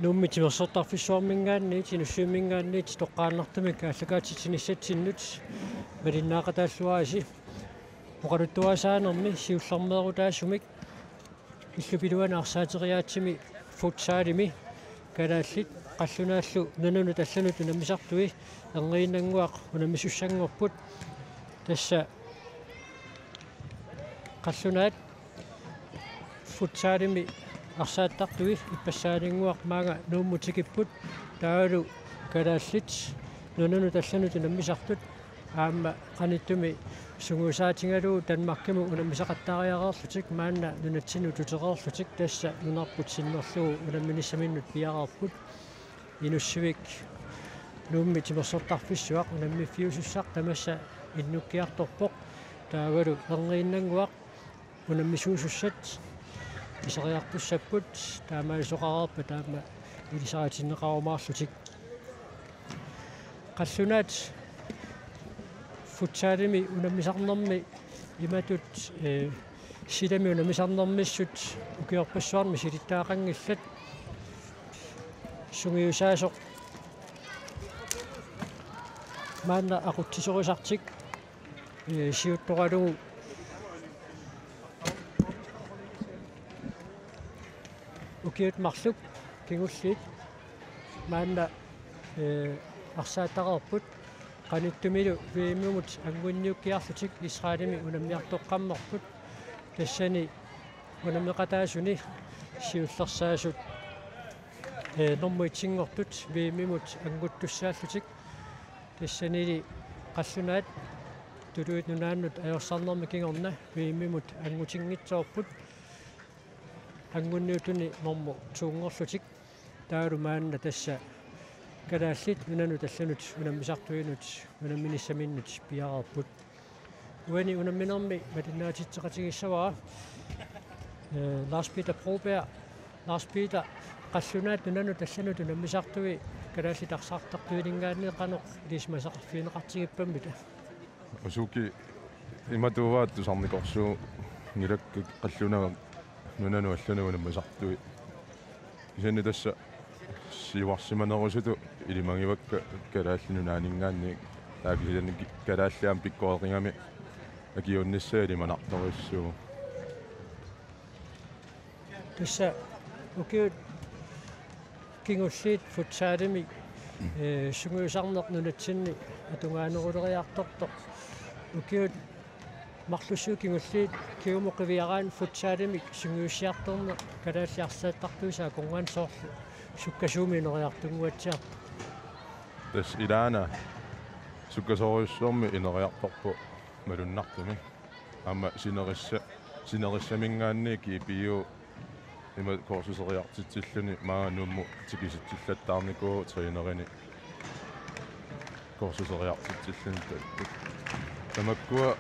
нууммитимерсортарфиссуармингаанни тинуссуумингаанни тоққааннартамик аллакаатитиниссатсиннут малиннаақатааллуааси оқалуттуасаанерми сиуллармеерутаассумик иллупилуана арсаатериаатсими футсаалими калааллит қаллунааллу нануну таллануту намисартуи ангииннангуақ унамисуссангорпут тасса қаллунаат футсаалими арсааттартуи иппассаалингуақ маага нууммутикиппут таалу калааллит нануну таллануту намисартут аама qaниттуми сунгуусаатингалуу танмаркиму унамисақаттаариареерлутик маанна нунатсину тутереерлутик тасса нунарпут синнерлугу унамминиссаминнут пиареерпут инуссивик нуумми тимерсортарфиссуақ унаммиффиусуссақ тамасса иннуккиарторпоқ таагалу ангииннангуақ унаммисуусуссат исериарпуссаппут таамаисоқарерпа таама илисаатиннеқарумаарлутик қаллунаат футсаалими унаммисарнэрми иматут силами унаммисарнэрмиссут укиорпассуарми силиттаақангиллат сунгиусаасоқ маанна ақутсисорисартик сиутторалугу укиут марлук кингуллиит маанна арсааттақарпут qaниттумилу вииммугут ангуинниуккиарлутик исраалими унаммиартоққаммерпут тассани унаммеқатаасуни сиуллерсаасут нормуитсингортут вииммугут ангуттуссааллутик тассанили қаллунаат тулуит нунааннут аёрсарнерми кингорна вииммугут ангутингитсоорпут ангунниутуни норму туунгорлутик таалу маанна тасса калааллит нунану талланут унаммисартуинут унамминиссаминнут пиарерпут уани унамминерми малиннаатитсеқатигиссавара Lars Peter Broberg Lars Peter қаллунаат нунану талланут унаммисартуи калааллит арсаартартуилингаанеқанеқ илисмасақарфиинеқартигиппаммита усуки иматуваат тусарникорсуу нилакки қаллунага нунану аллану унаммисартуи исанни тасса сиуарсиманерусуту илимагивакка калааллинунаанинггаанни таакисилани калааллиам пиккоэрингами акиунниссаа илиманарториссуу тасса укиут кингуллиит футсаалими сунгуусарнеқ нунатсинни атунгаанерулериарторто укиут марлуссуу кингуллиит киумоқивиараан футсаалими сунгууссиарторне калааллиарсааттартуисаа конгуан соорлу суккасууминериартунгуатсиар тас илаана суккасориуссуарми инериарторпу малуннартуми аама синериссамингаанни кипиу има корсусериартитсиллуни маа нуумму тикиситтиллаттаарникуу тренерини корсусериартитсиллуни тамаккуа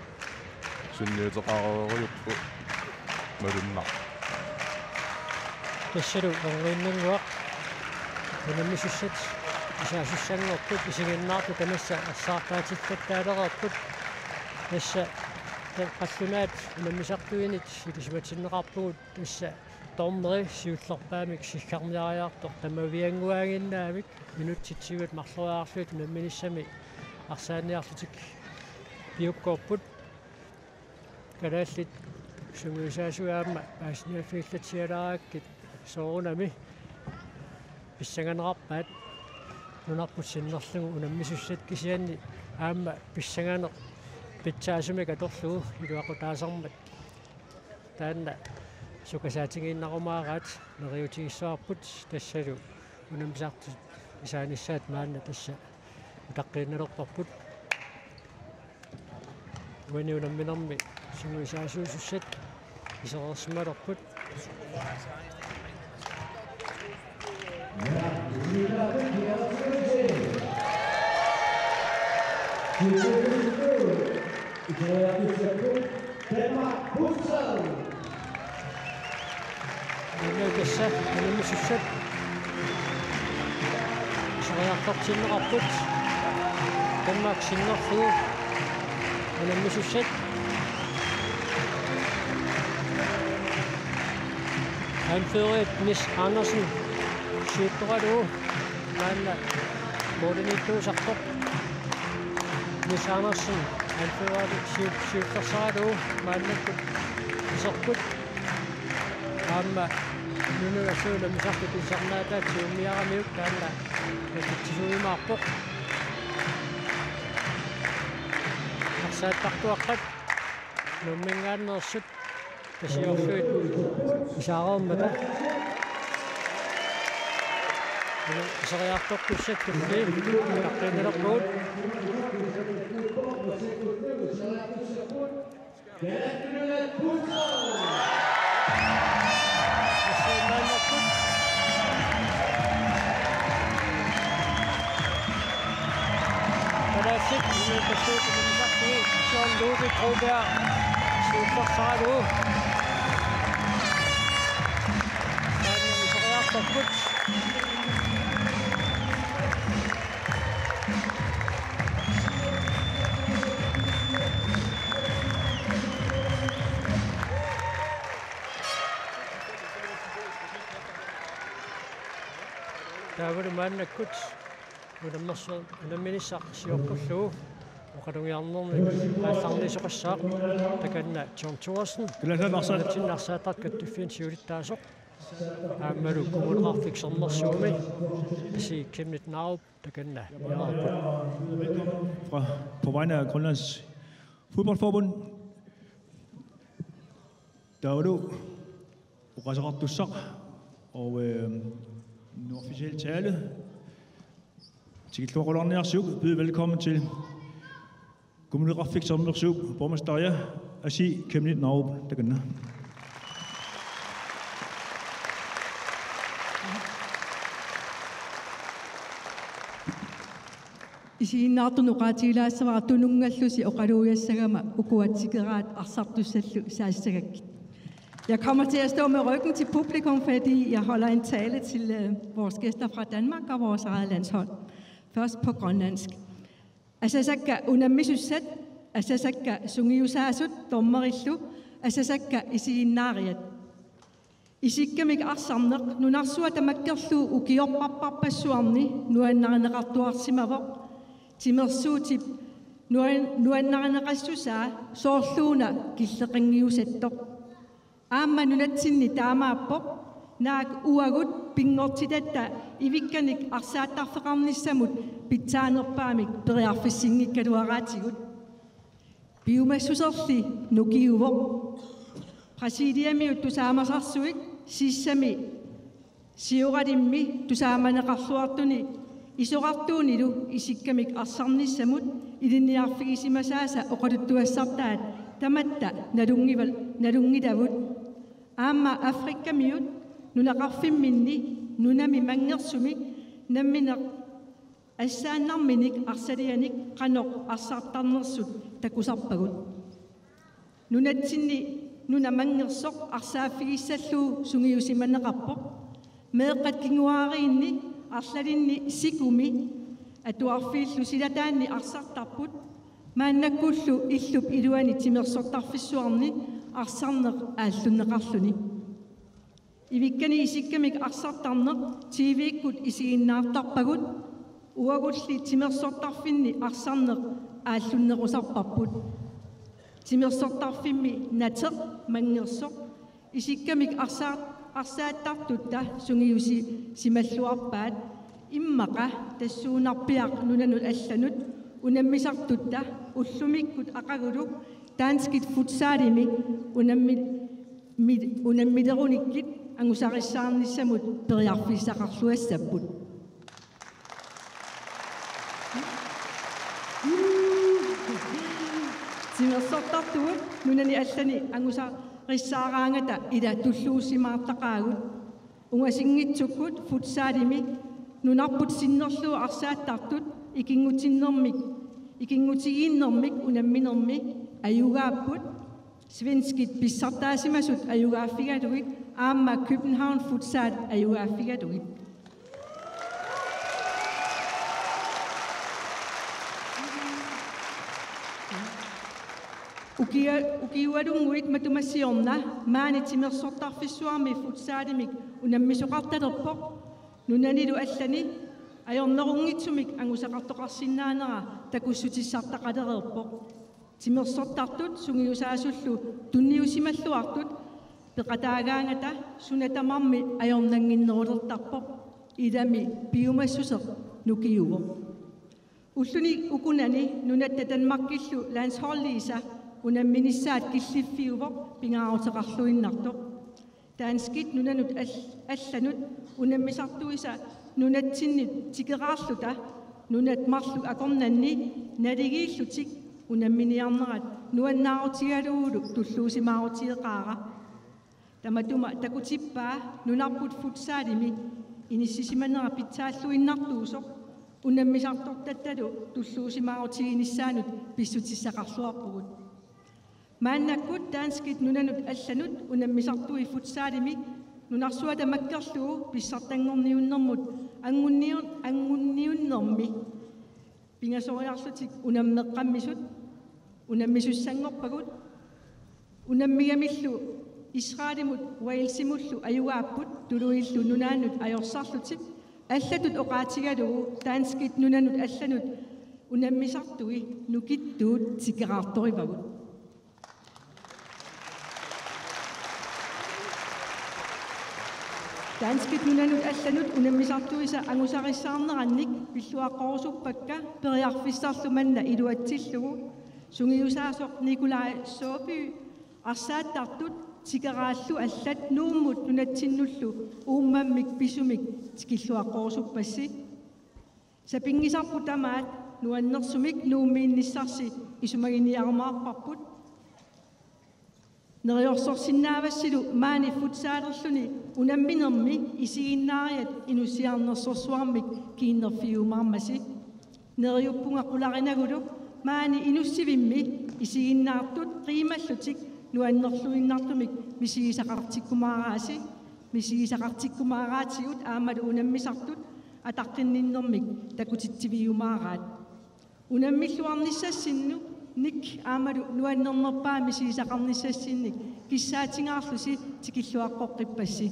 сунниутеқарериуппу малуннар тассалу ангииннангуақ унаммисуссат исаасуссангорпут исигиннаарту тамасса ассаартаатиллаттаалерерпут тасса қаллунаат унаммисартуинит илисматсиннеқарпугут тасса тормери сиуллерпаамик сиккарниариартор тамавиангуаагиннаамик минутситсиват марлуаарлуит унамминиссами арсааниарлутик пиуккорпут калааллит сунгуисаасуаама аасниаффииллатсиаларааккит соорунами писсаганерарпаат нунарпут синнерлугу унаммисуссат кисианни аама писсаганер питсаасумик аторлугу илуақутаасармат таанна сукасаатингииннарумаараат нериутигиссуарпут тассалу унамсаартут исааниссаат маанна тасса утаққиинналерпарпут уани унамминерми сунгуисаасуусуссат исерерсималерпут тасса унаммисуссат исериартартиннеқарпут таммаак синнерлугу унаммисуссат anfører Nis Andersen siittuqalu maanna moodiniittuusartoq nisaanersin alfawaali siittersaalu maannakkut iserput aamma nunu asuula misarput isarnaataat siummiaramiuk taanna nakitsisuimaarpoq arsaattartuaqqat nummingaannersut tasiorluit isaareermata iseriartortussat tulli taqqinelerpuut Sit med besøg med Jacques Jean Ludwig Broberg super sejt ud. Han isolerer for Butch. Der var det manden af Butch. ودمصر لمن يسق سيوقفلو وقدم يعلم الثاني سقسق تكنا جون توسن لكن نحساتات كتفين سيوري تاسق عملوا كمون غافيك صلنا سومي بسي كمنت ناوب تكنا På vegne af Grønlands Fodboldforbund, Daudo, Rasarat Dussak og en officiel tale. Tikitluarulerne er syv. Byde velkommen til Kommunalrafik som syv. Borgmester Asi Kemnit Naub. Det kan Isiinnaartunuqaatigilaassaraa tunungallusi oqaluuyassagama ukuatsikeraat arsartussallu saassagakki. Jeg kommer til at stå med ryggen til publikum, fordi jeg holder en tale til vores gæster fra Danmark og vores eget landshold. Først på grønlandsk. Asasakka unammisusat, asasakka sungiusaasut dommarillu, asasakka isiinnaariat. Isikkamik arsamneq nunarsuatamakkerlu ukiorpapparpassuarni nuannareneqartuarsimavoq timersuutip nuannareneqassusaa soorluuna killeqangiusattoq. Aamma nunatsinni taamaappoq naak uagut pingortitatta ivikkanik arsaattarfeqarnissamut pitsaanerpaamik periarfissingikkaluaraatigut piumassuserli nukiuvoq presidiamiut tusaamasarsuik sissami siuratimmi tusaamaneqarluartuni isoqartuunilu isikkamik arsarnissamut ilinniarfigisimasaasa oqaluttuassartaat tamatta nalungitavut aamma afrikkamiut nunaqarfimminni nunami mangersumik nammineq assaannarminik arsalianik qanoq arsartarnersut takusarpagut nunatsinni nunamangersoq arsaaffigissallu sungiusimaneqarpoq meeqqatkinguaariinni arlalinni sikumi atuarfiillu silataanni arsartarput maannakkullu illup iluani timersortarfissuarni arsarneq aallunneqarluni ivikkani isikkamik arsartarneq TV-ikkut isiginnaartarpagut uagulli timersortarfinni arsarneq aallunnequsarparput timersortarfimmi nateq mangersoq isikkamik arsaattartutta sungiusi simalluarpaat immaqa tassuunarpiaq nunanut allanut unammisartutta ullumikkut aqaguluk taanskit futsaalimi unammiterunikkit angusarissаарnissamut periarfissaqarluassapput timersortartugut nunani allani angusarissaaраангата ила туллуусимаартақаагут унгасингитсуккут футсаалими нунарпут синнерлуу арсааттартут икингутигииннэрмик унамминерми аюгааппут свенскит писсартаасимасут аюгааффигалугит аама København Futsal аюгааффигалугит ukiualunguit matumassiorna maani timersortarfissuarmi futsaalimik unammisoqartalerpoq нунанилу аллани аёрнерунгитсумик ангусақартоқарсинаанера такуссутиссартақалерерпо тимерсортартут сунгиусаасуллу тунниусималлуартут пеқатаагаангата сунатамарми аёрнангиннерулертарпо илами биумассусеқ нукиуво уллуни укунани нунатта танмаркиллу лансхорлииса унамминиссаат киллиффиуво пингаарутеқарлуиннарто таанскит нунанут алланут унаммисартуиса нунатсиннит тикераарлута нунат марлу акорнанни налигииллутик унамминиарнерат нуаннаарутигалуулу туллуусимаарутиеқаара таматума такутиппаа нунарпут футсаалими иниссисиманера питсааллуиннартуусоқ унаммисартортатталу туллуусимаарутигиниссаанут писсутиссақарлуарпугут мааннаккут таанскит нунанут алланут унаммисартуи футсаалими нунарсуата маккерлуу писсартангорниуннэрмут ангунниуннэрми пингасориарлутик унаммеққаммисут унаммисуссангорпагут унаммигамиллу исраалимут уайлсимуллу аюгааппут тулуиллу нунаанут аёрсарлутик аллатут оқаатигалугу таанскит нунанут алланут унаммисартуи нукиттуут тикераарторивагут таанскит нунанут алланут унаммисартуиса ангусариссаарнеранник пиллуаққорусуппакка периарфиссарлуманна илуатсиллугу сунгиусаасоқ Николай Соопи арсааттартут тикерааллу аллат нууммут нунатсиннуллу ууммаммик писумик тикиллуаққорусуппасси сапингисарпу тамаат нуаннерсумик нууммиинниссарси исумагиниармаарпарпут нериорсорсиннаавассилу маани футсаалерлүни унамминерми исигиннаариат инуссиарнерсорсуармик кииннерфиумаармаси нериуппунга qularinagulu маани инуссивимми исигиннаартут qiimallуtik нуаннерлуиннартумик мисигисақартиккумаараатигут аамалу унаммисартут атаққинниннэрмик такутитсивиумаараат унаммиллуарниссассинну ник аамалу нуаннернерпаа мисигисақарниссассинник киссаатингаарлуси тикиллуаққоққиппасси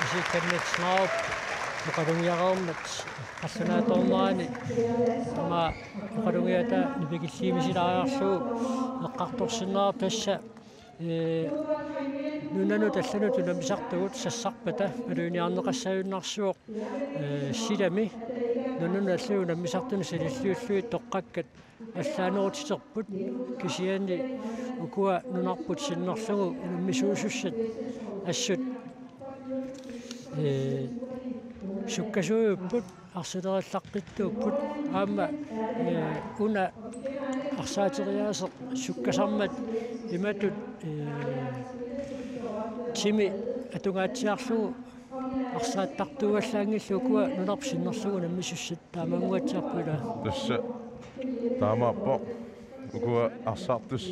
Sikkerhetsnaup, nuqalungiaqarmat qassanatornerani ama nuqalungiata nipikilliimisilaariarluu eqqartorsinnerar tassa нунанут алланут унамисартугут сассарпата малуниарнеқассаюннарсуоқ силами нунуна аллуу намисартуни силиллуиллуи тоққаккат аллаанерутитерпут кисиани укуа нунарпут синнерлугу унаммисуусуссат ассут суккасуйуппут арсилериллаққиттууппут аама уна арсаатериаасеқ суккасармат иматут тими атунгаатсиарлугу арсааттартуугаллаангиллу укуа нунарп синнерлугу наммисуссат таамангуатсиарпула тасса таамааппо укуа арсаартус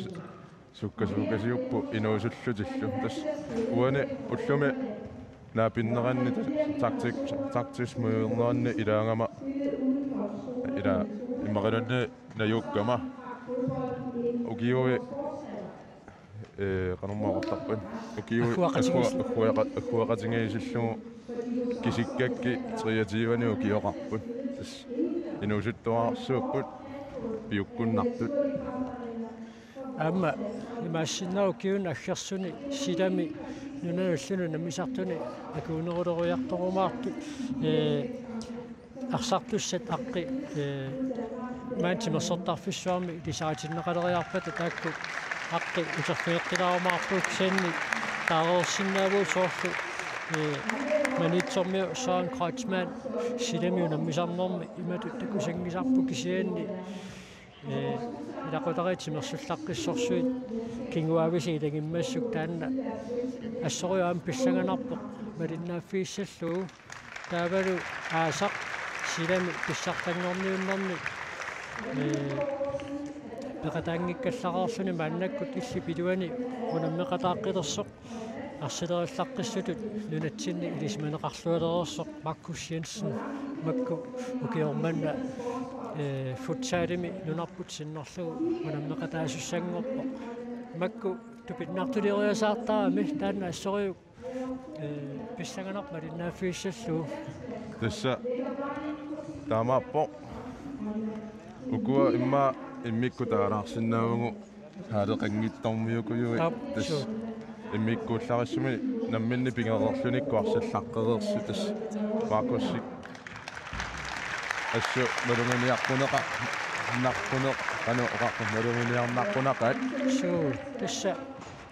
суккасуугасиуппу инуусуллутиллу тас уане уллуми наапиннеранни тактисмуернеранни илаангама ила иммақаланни наюуккама укиуи qanummaaqartarpan ukiu akhuaqatingiisilluu kisikakki triatiivani ukioqarput inusuttuarsuupput piukkunnartut amma imaassinnau kiun aggersuni silami nunallullunu namisartuni akuuneruleriartorumaartu арсартуссат аққи маантимерсортарфиссуарми лисаатиннеқалериарпата таакку аққи утерфиэққилаарумаарпут сианни таарерсиннаавуу соорлу манитсормиу саан крачман силами наммисарнерми имату такусангисарпу кисианни илақутаритимерсуллаққиссорсуит кингуависи илагиммассук таанна ассориуам писсаганарпоқ малиннааффииссаллуу таавалу аасақ силами писсартангорниуннэрми пеқатаангиккаллараарсуни мааннаккут илли пилуани унаммеқатааққилерсоқ арсилериллаққиссутут нунатсинни илисманеқарлуалерерсоқ Markus Jensen макку укиорманна футсаалими нунарпут синнерлугу унаммеқатаасуссангорпо макку tupit nartulioriasaartaami taanna assoriu pissanganarpalinnaaffiissallu Tässä taamappo ukua imma immikku taaraarsinnaavugu haaleqanngittormiukuyui tass immikkuullarassumi namminni pingererlunikku arsallaqqerersi tass maakussik assu malunginiarpuneqa narpuneq qanu oqarpu malunginiarnarpunaqat suu tassa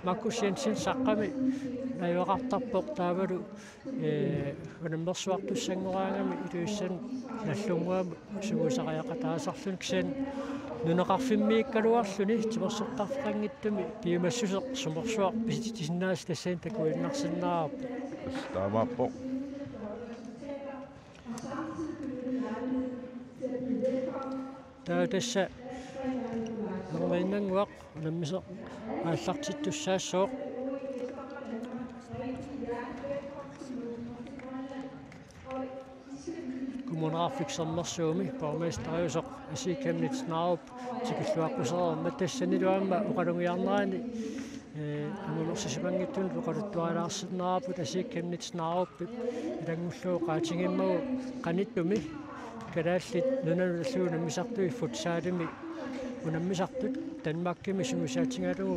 makussiansin saqqami najuaqartarpoq taavalu unammersuartussannguraangami iluissan nallunguamu sugusaqajaqataasarlun kisan nuneqarfimmiikkaluarluni timersortarfeqangittumi piumassuseq sumersuar pisitisinnaas tassaan takuinnarsinnaarpu taamappo tassa nerminnanguaq unammiseq aallartittussaassooq kommunarfiksermersuumi pormestariusoq asiikamnitsnaarup tikilluaqqusereerma tassaniluamma uqalungiarnerani angulersisimangittuun uqaluttualaarsinnaarput asiikamnitsnaaruppit ilangulluu qaatingimmagu qanittumi kalaallit nunanulluun nammisartui futsaalimi unammisartut Danmarkimi sungusaatigalugu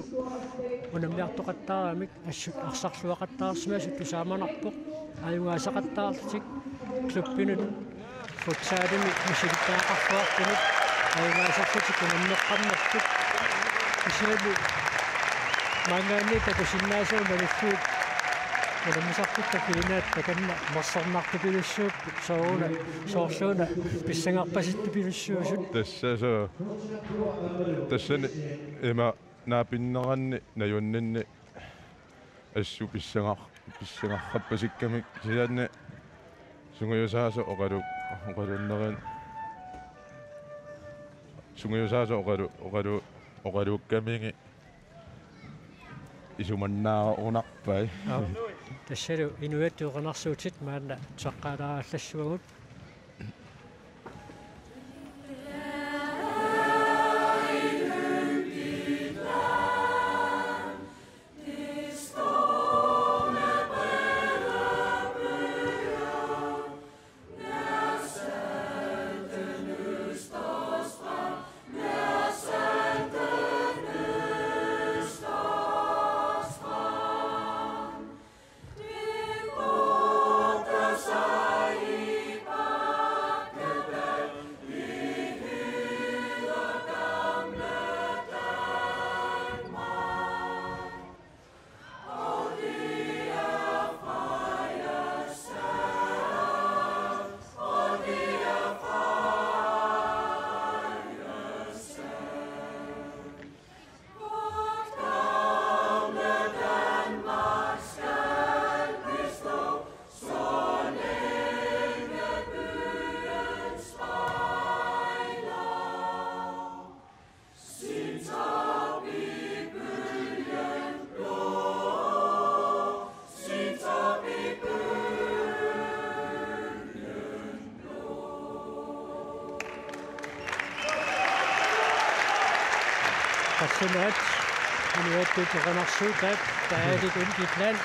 unammiartoqattaaramik assut arsarluaqattaarsima suttusaamanarpoq ajungaasaqattaartik klubbinut futsaalimi misilitaaqarluartunut ajungaasarlutik unammeqqammertut kisialu mangaanni takusinnaasuu malulluut unammisartut takiinaat takanna marsarnartupilussuup soorluuna pissangarpasittupilussuusut tassani ima naapinneranni najunninni assu pissangarrappasikkamik sianni sunguyusaasu oqalunnerin sunguyusaasu oqaluukkamingi isumannaarunarpai tassalu inuattuuqanarsuutit maanna tuaqqaalaarallassuagut Kassunaat inuattuuteqanarsuutaat taalikun kitlaan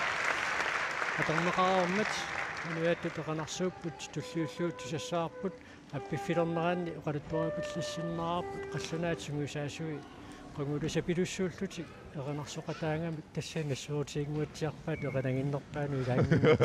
atorneqarormat inuattuuteqanarsuupput tulliulluut tusassaarput appiffilerneranni oqaluttuarapillissinnaarput qallunaat sungusaasui qangulusapilussuulluti eqanarsoqataangamik tassanassuutiinguatsiarpaat eqananginnerpaanu ilaanguut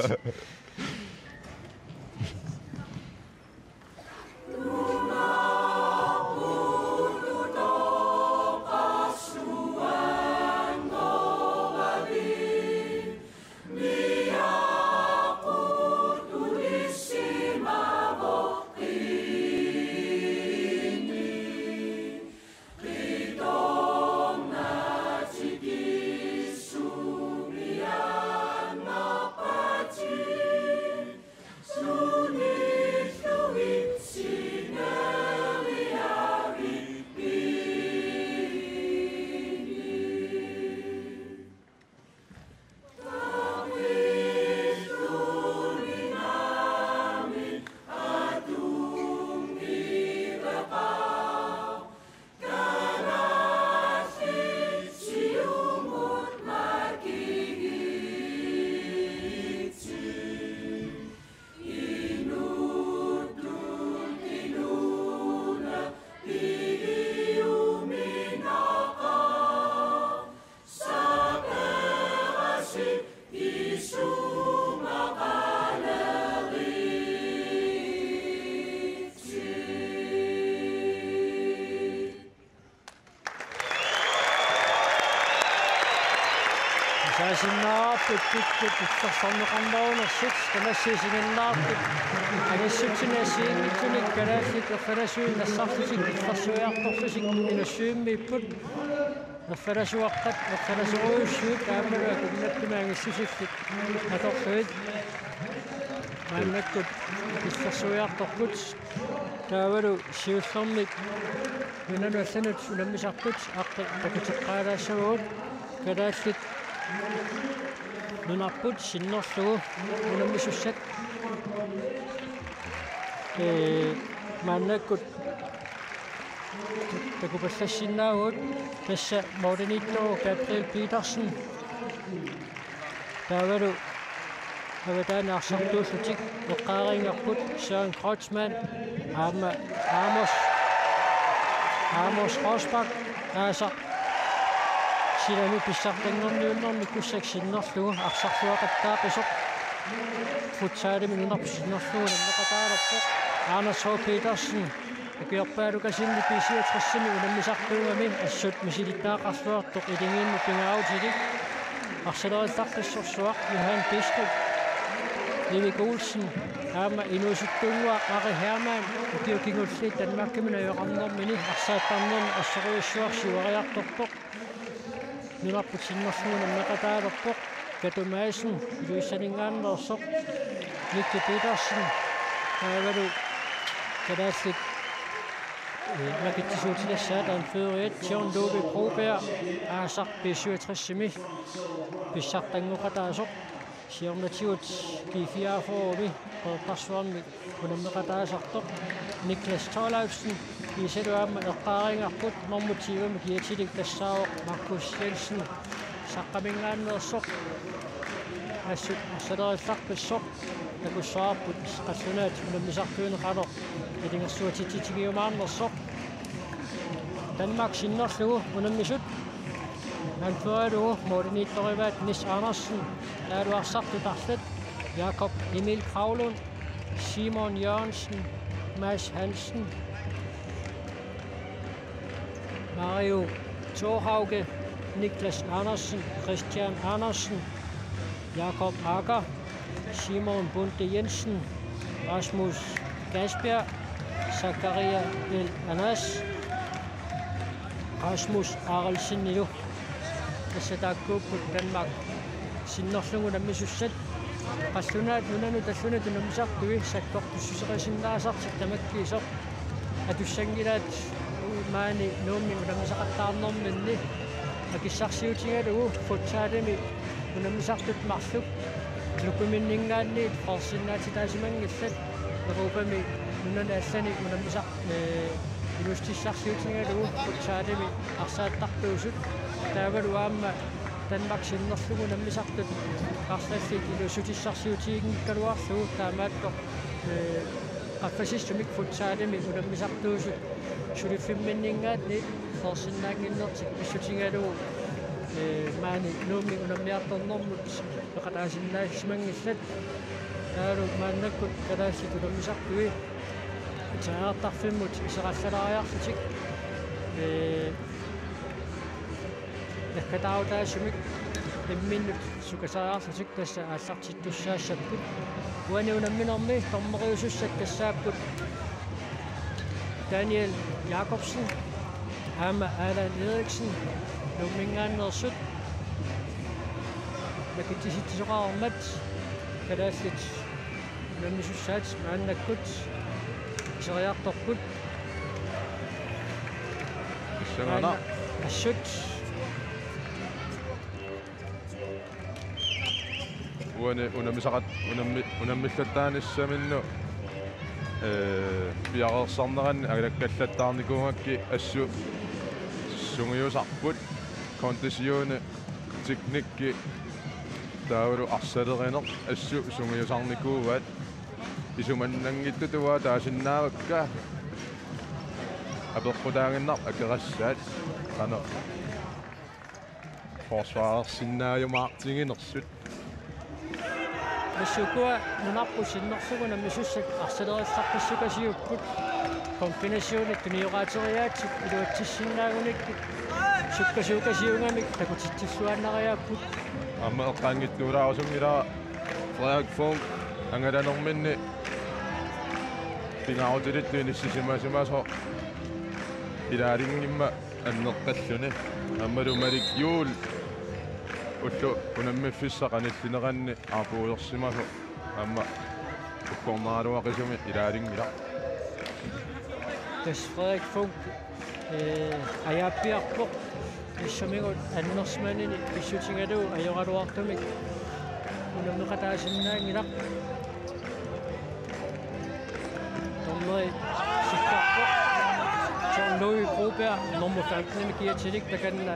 Saasinnaarput pittarsorneqarnarunersit qanassiisingannaarput anassutsinasiinngitsunik kalaassit erfanasuun nassartusik pittarsuiartorlusik inassuimmiipput erfanasuaqqat erfanasuruussuut aammalua kumnappimaangissusiffit atorluit maannakkut pittarsuiartorput taavalu siullermik nunanuallanut unammisarput aqqi takiteqqaalaassaguut kalaassit nunarput sinnerlugu unammissussat maannakkut takupallassinnaaguut tassa Mortenittoru Gabriel Petersen taavalu avataanaarsortuullutik eqqaaringarput Søren Kreutzmann Amos Rosbach aasa silanu pissartanngorniunnermi kussaksinnerlugu arsarluaqattaapisoq futsaalimi nunarpissinnerlugu nammeqataalarpoq Anders H. Petersen akiorpaalukasinni pisiatrassami unammisartuugami assut misilittaaqarluartoq ilingiinnu pingaavutilik arsaleritartassorsuaq Johan Bistrup Livik Olsen aama inuusuttuungua Ari Hermann ukiukingulli Danmarkkiminajoqarnermini arsaattarnerni asseruissuarsiuariartorpoq nunarput sinnerlugu nammeqataalerpoq Katu Madsen iluissaningaannersoq Nicky Petersen taavalu kalaassit nakitsisuutilassaatan føriat John Lobe Broberg aasaq P67 pissartanguqataasoq siornatiut P44 qortarsuarmi unammeqataasartoq Niklas Thorlaugsen kiisaluaamma eqqaaringarput normutiivami kiatilik tassaaoq Markus Jensen saqqamingaannersoq assut arsalerifarpissoq takussaarput qassunaat unammisartuuneqarloq ilingersuatititigiumaarnersoq Danmark sinnerlugu unammisut anførelugu Mortenittorivaat Nis Andersen laaduarsartutarlut Jakob Emil Kravlund Simon Jørgensen Mads Hansen Mario Thorhauge Niklas Andersen Christian Andersen Jakob Akker Simon Bunde Jensen Rasmus Gasbjerg Zakaria El Anas Rasmus Arelsen Nilu Tassadakkuupput Danmark sinnerlugu nammissussat qassunaat nunanu tallunat unammisartui sakkortussuseqisinnaasaartik tamakkiisoq atussangilaat maani nuummi unammisaqattaarnerminni akissarsiutigalugu futsaalimi unammisartut marluk lukuminningaanniit qorsinnaatitaasimanngillat erupami nunanaallani unammisaq ilustissarsiutigalugu futsaalimi arsaattartuusut taavalu aamma Danmark sinnerlugu nammisartut qarsallit ilusutissarsiutiigingikkaluarlugu taamaattoq qaffasissumik futsaalimi unammisartuusut sulifimminningaatni qorsinnaanginnertik pissutigalugu maani nuummi unammiartornermut eqataasinnaassimanngillat taalu maannakkut kalaassit unammisartui taartarfimmut iseqallalariarlutik nakatautaasumik imminnut sukasariarlutik tassa aallartittussaassapпут uani unamminermi tormeriusussat tassaapput Daniel Jacobsen Amma Allan Eriksen nummingaannersut nakittisittisoqarmat kalaassit unammisussaat maannakkut iseriartorput issangana assut uani unammillattaanissaminnu piaqersarneran agalakkallattaarnikuungakki assu sungiusarput kontisione teknikki taavalu arsalerineq assu sungiusarnikuuvat isumannanngittutua taasinnaavakka apeqqutaanginnar akerassaat qano forsvaarsinnaayumaartinginersut Masukua nunarpusinnerlugu nammissussat arsalerifarpissukasiupput kombinationit tunioraateriaatik iluatissinaagunikki Sukkasiungami takutitsuannariapput amma eqqaangittuulaarusumila Frederik Funk angalanerminni pingaarutilit nissisimasimaso ilaalingimma anneqqalluni ammalumalik yuul ullu unammiffissaqanillineranni aapuulersimaso amma ukkornaaluaqisumi ilaalingila das Frederik Funk ajappiarpoq issamigut annersmanini pissutingalu ajoraluartumik unammeqataasinnaangilaq torneri sikkarpoq John Louis Broberg nummer 15 kiatilik takanna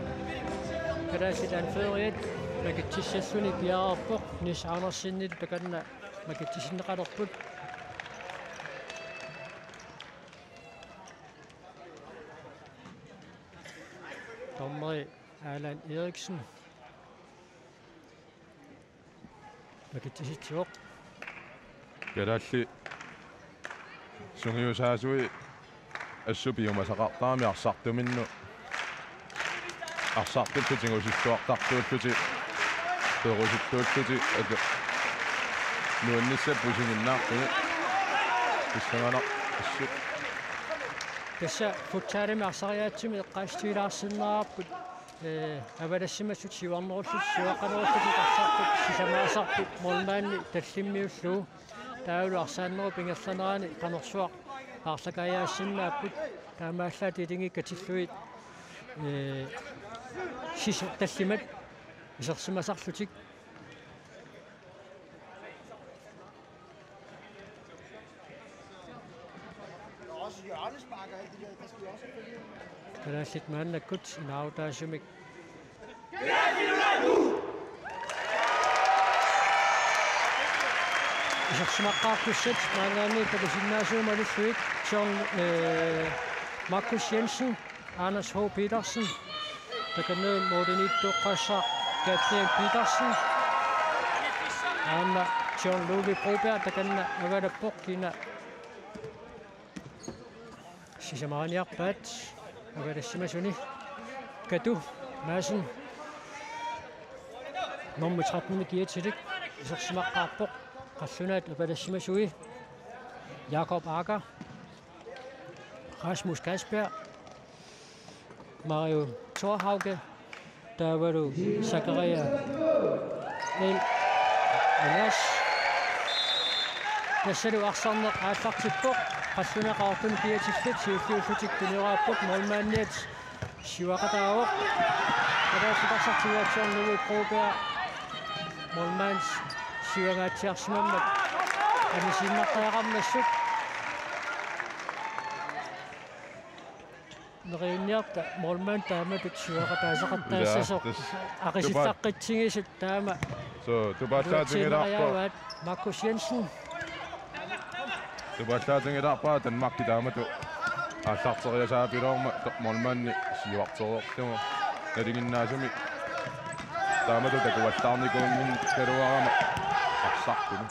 kadaasit anfeeriat makitissasuni piararpoq Nis Andersinnit takanna makittisinneqalerput Torneri Allan Eriksen makittisitsuoq Gadalli sungiusaasui assupiyumasaqartaami arsartuminnu arsartullutingusissuartartuulluti perusittuulluti aka nuannissappusinginnaartuni issangana assu tassa futsaalimi arsariaatsumi eqqaastuilaarsиннаарпут авалассимассут сиварнеруллут суаққанеруллут тарсарпут сисамаасарпут молнаанни таллиммиуллуу таавлу арсааннеру пингерланерани канерсуақ аарлакаяассиннааппут таамааллаати илингиккатиллуит сис таллимат исерсимасарлутик Kadaasit maannakut nautaasumik isarsimaqqaartussat maangaanni takusinnaasuumalulluit John Markus Jensen Anders H. Petersen takannu modernittoqqassaq Gabriel Petersen Anna John Louis Broberg takanna agalappoqqina sisamaraaniarpaat avalassimasuni Katu Madsen nummer 13 kiatilik isarsimaqqaarpoq qallunaat avalassimasui Jakob Akker Rasmus Kasberg Mario Thorhauge Davido Zakaria Elias Tassalu arsarneq aallartippoq qalluneqaartun kiatillut siulluullutik tuneraappoq molmaanniat siuaqataawoq kadaassutarsartuaatsuar Louis Broberg molmaans siuangaatsiarsimammat anisiinnaqqaaqarmassuk neriunniarta molmaan taamatut siuaqataasaqattaassasuq aqisillaqqitsingisut taama so tupaallaatigilaarpo Markus Jensen tupaallaatigilaarpaa tanmarki taamatu ааллаартериасаапилоорма молмаанни сиуартероортума налигиннаасуми таамату такуаллаарникууммин калуарама арсартуни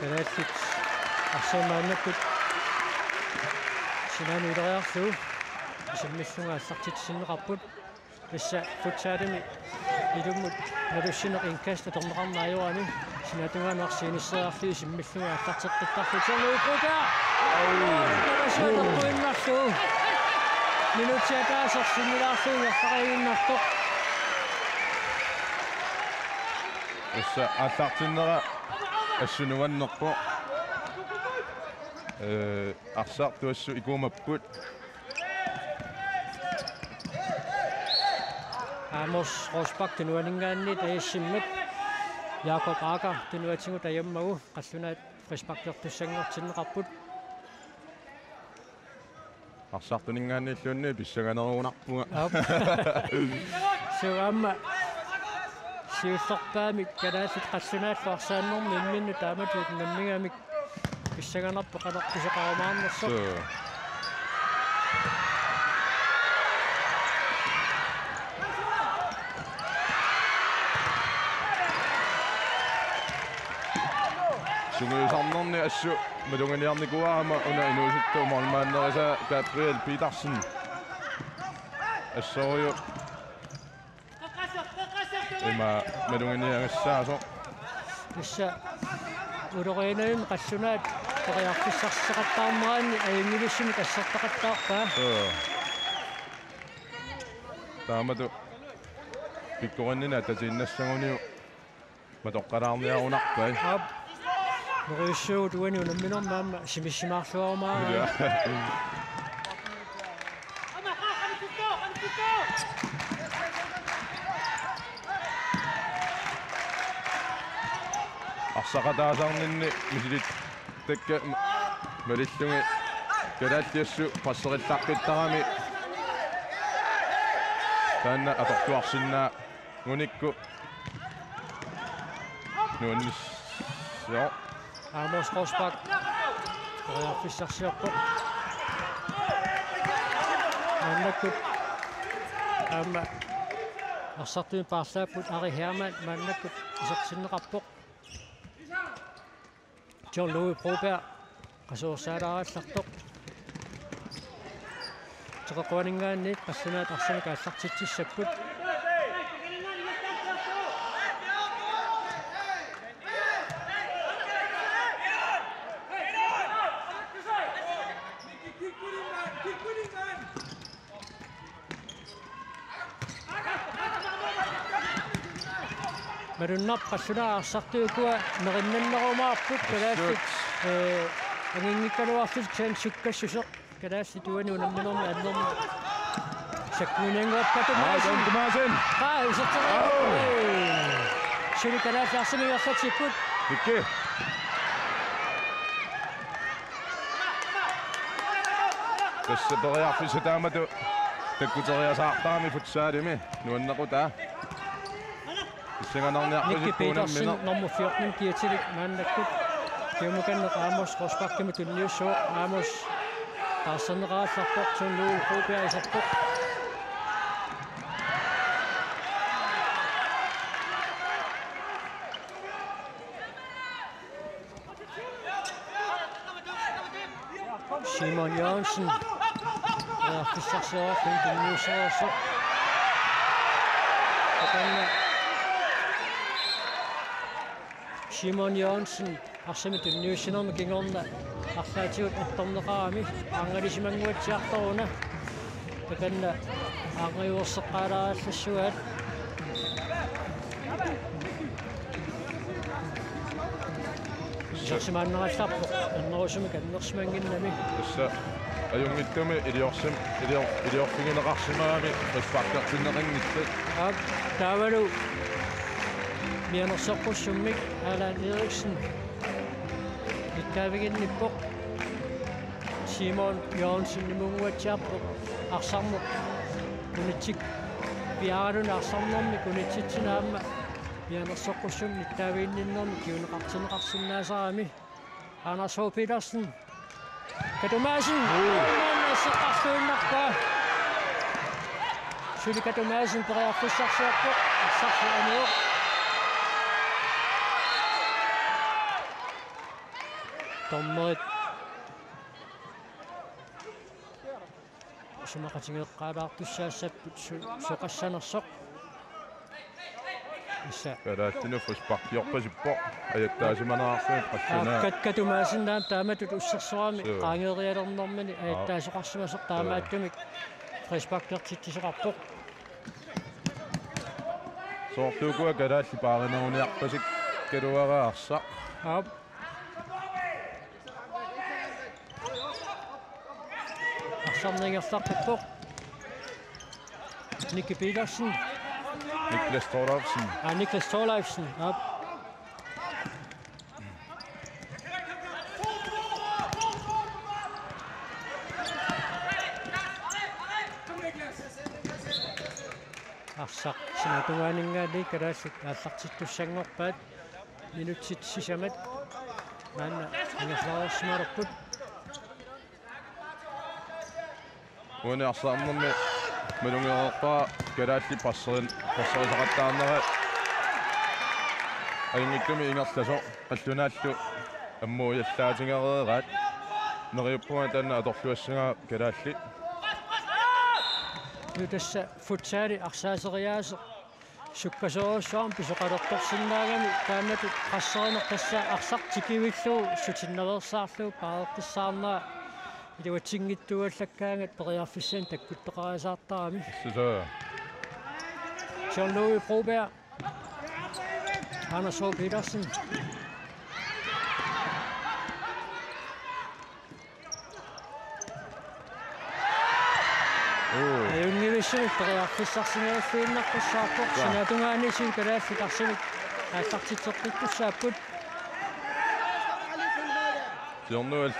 Kadaasit арсамааннаккут синаанилериарлуу исиммиллунга аллартитсиннеқарпут тасса футсаалими илуммут налуссинеқ инкаста торнеқарнааjuani синатунгаанерсииниссериарлу исиммиллунга аллартеққиттарлу Черлуупука сиатоққуиннарлуу минутиатаасерсиннилаарлуу яффарииннартоқ усса аллартиннера ассунуаннерпо арсаартуассу икуумаппут Amos Rosbach tenuaningaanni taissimmat Jakob Akker tenuatingu tajammagu qallunaat frisbaklertussangertinneqarput арсартунингааннииллуунни писсаганеруунарпуга суамма сиуллерпаамик калаасит qallunaаллу арсааннэрми имминну тааматут наммигамик писсаганерпо қалерписеқарумаарнерсо Sunguisarnerni assu malunganiarnikuarama una inuusittu mormaannerisa Gabriel Petersen assoriu ima malunganiangassaaso issa uloriinaim qassunaat toriarfissarseqattaarmeraani ayungilussuni kassartaqattaarpaa taamatu pikkorannina tatiinnassaguniu matoqqalaarniarunarpai Noriussuut uani unamminermaamma simissimаарluarmaari арсақатаасаарнинни мисилит такка малиллуги калааллиассу пассериллаққиттарами таанна атортуарсиннаа уникку нуаннис я Amos Rosbach toriarfissarsiorpoq mannakkut aama arsartumi paarlaaput Ari Hermann mannakkut isertinneqarpoq John Louis Broberg qasuursaalaarallartoq teqequaningaanni qassunaat arsani kaallartitsissapput Marunap qassunaa arsartuukua nerinnannerumaarput kalaassut angingikkaluarlut taan sukkassuseq kalaassi tuani unamminermi annermi sakkuinanguappatumasin suli kalaassi arsamigerlatipput ikki tässä toriarfissa taamatu takkuteriasaartaami futsaalimi nuannequtaa Nicky Petersen nummer 14 giver til mandakkut kiumukanneq Amos Rosbach-kimi tulliussuu Amos taarsaneraallarpoq John Louis Broberg isarpoq Simon Jørgensen toriarfissarsiorafin tulliusserersu Simon Jørgensen arsami tulliussinermi kingorna арлаатигут атторнеқарами аангалисимангуатсиарторуна таканна аангаюорсеққалааллассугаат сарсимааннералларпо аннерусуми каннерсимангиннами tässä ajungittumi iliorfingинеқарсимаами паспартертиннеқингитсат таавалу мианерсеққуссуммик Алан Eriksen иттаавигинниппоқ Simon Jørgensen имунгуатсиарпо арсарму кунитсик пиаарун арсарнэрми кунитситсинаама мианерсеққуссум иттаавиинниннэрми киунеқартинеқарсинаасарами Anders H. Petersen Kadumasen маннасеқарлуиннарпаа Сюли Kadumasen переарфиссарсиарпоқ арсарлуануоқ Tommerit сумақатингеққалаартуссаассаппут соқассанерсоқ исса калааттину фуспаркиорпасиппо аяттаасиманаарсуи qassuna каттумаасиннаан тааматут уссерсуарами qaangeerialernэрмани аяттаасоқарсимасеқ таамааттумик фриспактертитсисеқарпоқ соортуукуа калаалли пааринеруниарпасик калуараарса ап арсарнигерларпаппоқ Nicky Petersen Niklas Thorleifsen Niklas Thorleifsen ап арсақ синатуаанингаали калааллут ааллартиттуссангорпаат минутсит сисамат маана ингерлаарсималерпут уни арсаарнэрми малунгеэрпаа калаалли пассерисақаттаарнера аюнгиттуми ингерласо қаллунааллу аммуйаллаатингереерат нериуппума танна аторлуассага калаалли Tässä futsaali arsaaseriaase sukkasoorussaan pisoqalertorsinnаагами таамату qassarineqqassa arsartikivillu sutinnerersaarlu paareqqissaarnaa илуатсингиттуаллаккаангат периарфиссаан таккуттеқариасаартарами сусаа Jean-Louis Broberg Anders H. Petersen Юнгивиши периарфиссарсинааллуиннарпассааппо синатунгаанису калааффитарсимик ааллартитсеққиккуссааппут Jørnuel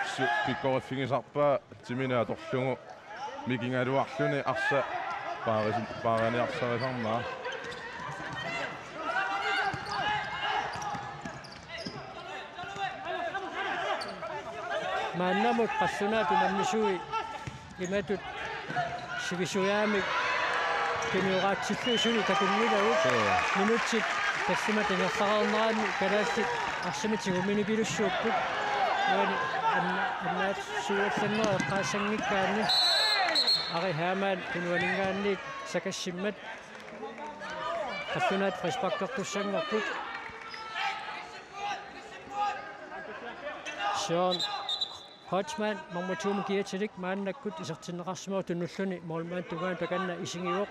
pikkoriffigisarpaa timina atorlugu mikingaluarluni arsa paaraniarsarifarmaa мааннамут qassунаату наммисуи иматут сивисуяамик кинураатсиллуусуни такуннилагут минутсит тассима тангерсараарнерани калаассит арсимитигу минипилуссууппут When annaat suullannera qaasangikkaanni ari haamaan kunuaningaanni sakassimmat qassunaat frisbakkertussangerput Sean Hodgman mammutuum kiatilik maannakkut isertinneqarsimoo tunnulluni moolmaan tugaan takanna isingiuoq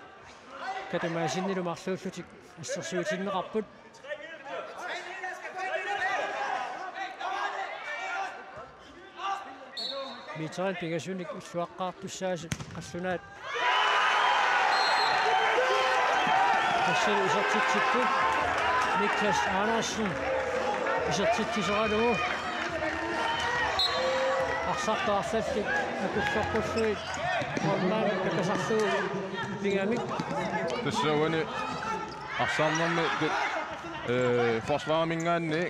katumaasinnilu marluullutik assersuutinneqarput Mitran pingasunik ussuaqqaartussaasut qassуnaat Tassal isertitsippu Niklas Andersen isertittiseralugu arsartoarlallik akussorpulluit ormaan takasarluu pingamik тассауани арсаарнэрми forsvaarmingaanni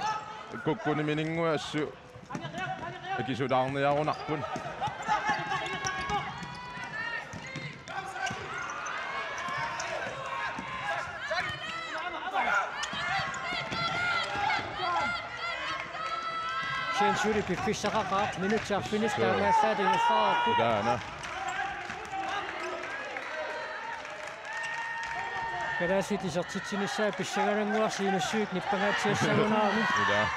kukkunimininguassу акисулаарниарунарпун Sensuri piffissaqaqaaq minutsaarfinis taamaassaatingersaarappu таана Kalaassit isertitsinissаа pissagalангуарсиинуссуик ниппагаатсиассагунаарми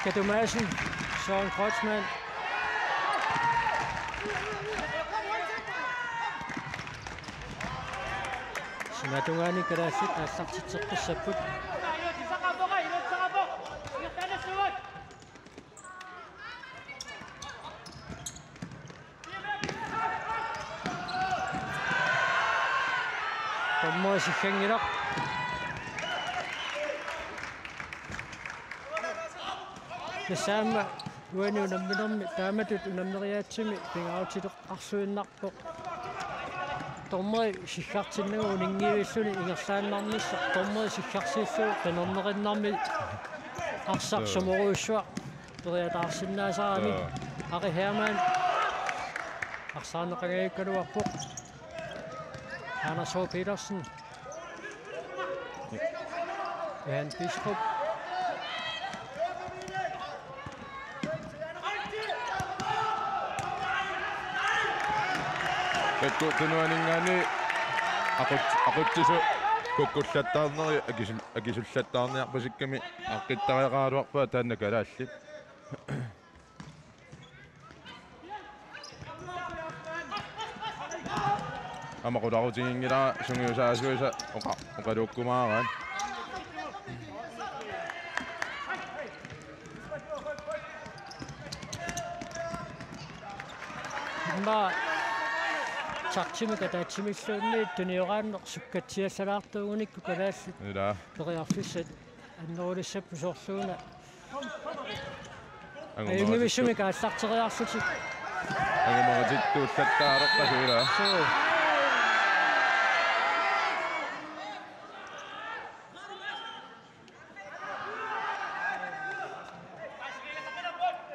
катумаасин Sean Hodgman Sinatungani kalaassit ааллартитсеққиссаппут Tommoisillangilaq Nasaama uani unamminermi taamatut unammeriaatsimi pingautiteq arsuinnarpoq Tormeri sillartinnagu uningiivilluni ingerlaannarnissa tormeri sillarsiilluu qinernerinnarmi arsarsumoruussua periataarsinnaasarami Ari Hermann arsaarneqangaikkaluarpoq Anders H. Petersen Johan Bistrup Tunuaningaani aquttisu kukkullattaarneri akisullattaarniarpasikkami aqqittaraqaaluarpaa taanna kalaallit амакуларутингила сунгиусаасуиса оқалууккумаарaan Ma Tartimika taatsimilluunni tuniорааннеқ суккатсиаллалаартуугуникку калааллут ила периарфиссат аннерулиссаппу соорлууна ангумагатит аюнгивиссумика аллартериарсутик ангумагатиттууллаттаареққасуила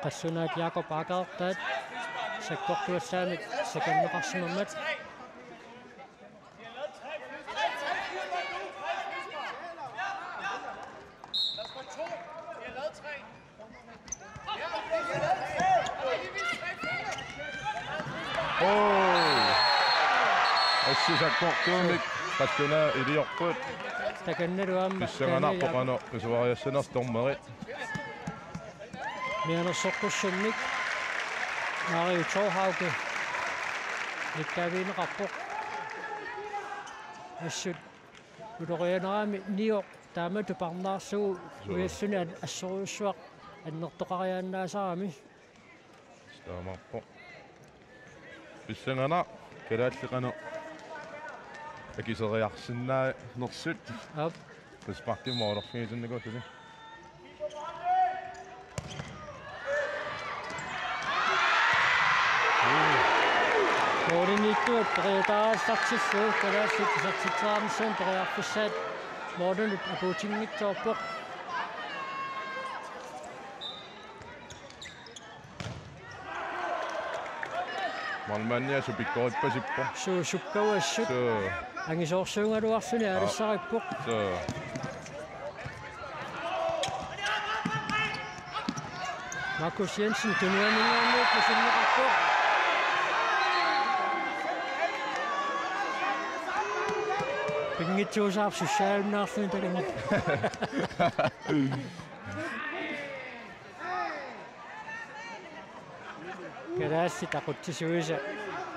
qassунаат Jakob Agertaat sakkortuallaamik sakanneqarsimammat Assisakkortuumik qassuna iliorput Takannaluamma pissanganaarpoqano pisuariassanertormerit mianersoqqussummik Mario Torhauke nikkaaviineqarpoq assut ulorianerami nior taamatu parnaarsugu uyassuni assoruussuaq annertoqariaannaasarami staamarpo pissangana kalaalliqano akiseriarsinnaa nersut ap paspartimmoororfiitinnikullu Moriniittuat periataarassartissu kalaallit isartitsaarnissuun periarfissaat moornut apuutinngittoorpoq malmannia supikkoripasippo suukkawassut angisoorsuungaluarsuni alissarippoq Markus Jensen tunuaningaannuut masinneqarpoq Pingitsuusaap sussaalunnaarluni takangi Kalaalli taqutsisuisa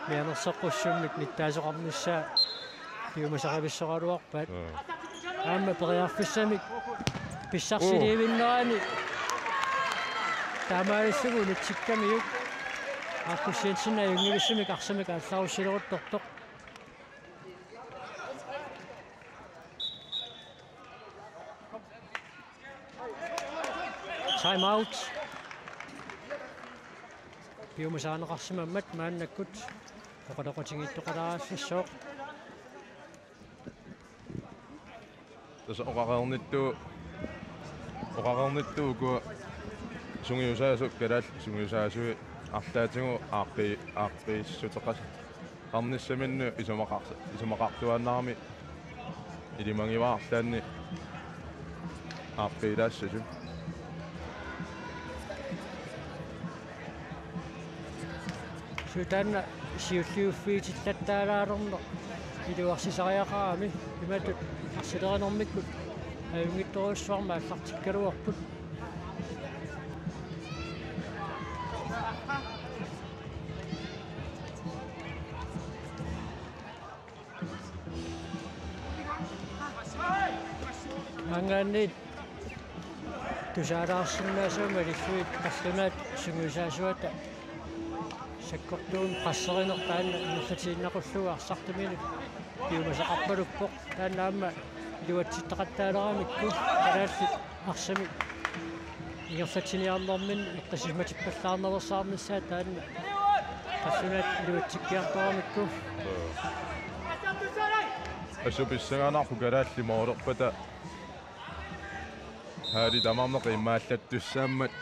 mianersoqqussummik nittaasoqarnissaa piumasaqavissoqaluarpaat aamma periarfissamik pissarsidiivinnerani taamaarissugu nitsikkamiuk Markus Jensen ajungivissumik arsamik aallarussilерутторtoq Time out. Piumasaaneqarsimammat maannakkut toqaloqatingittoqalaaassissoq tasa oqaqernittuuku sungiusaasuk kalaall sungiusaasui арлаатигу аарпииссутеқас qarnissaminnu isumaqartuannarami ilimangivаарlaanni аарпиилаассасу Sutanna siulliuffiitillattaalaarorno iluarsisariaqaami imatut arsileranermikkut ajungittoruussuarma аллартиккалуарпут ангаанниит тусаалаарсиннаасума лиффуит карлунаат сунгуисаасуата саккортуун qasserinерtaanna нерлатииннақуллуга арсартумини пиумасақарпалуппоқ тааннаама илуатситтақаттаалерамикку талаалли арсами ингерлатиниарнэрмин иққисиматиппаллаарнерсаарнissaа таанна qassунаат илуатсиккиарторамикку асуписсагаанаарпу калаалли моолерпата хаали тамарнеқ имааллаттуссааммат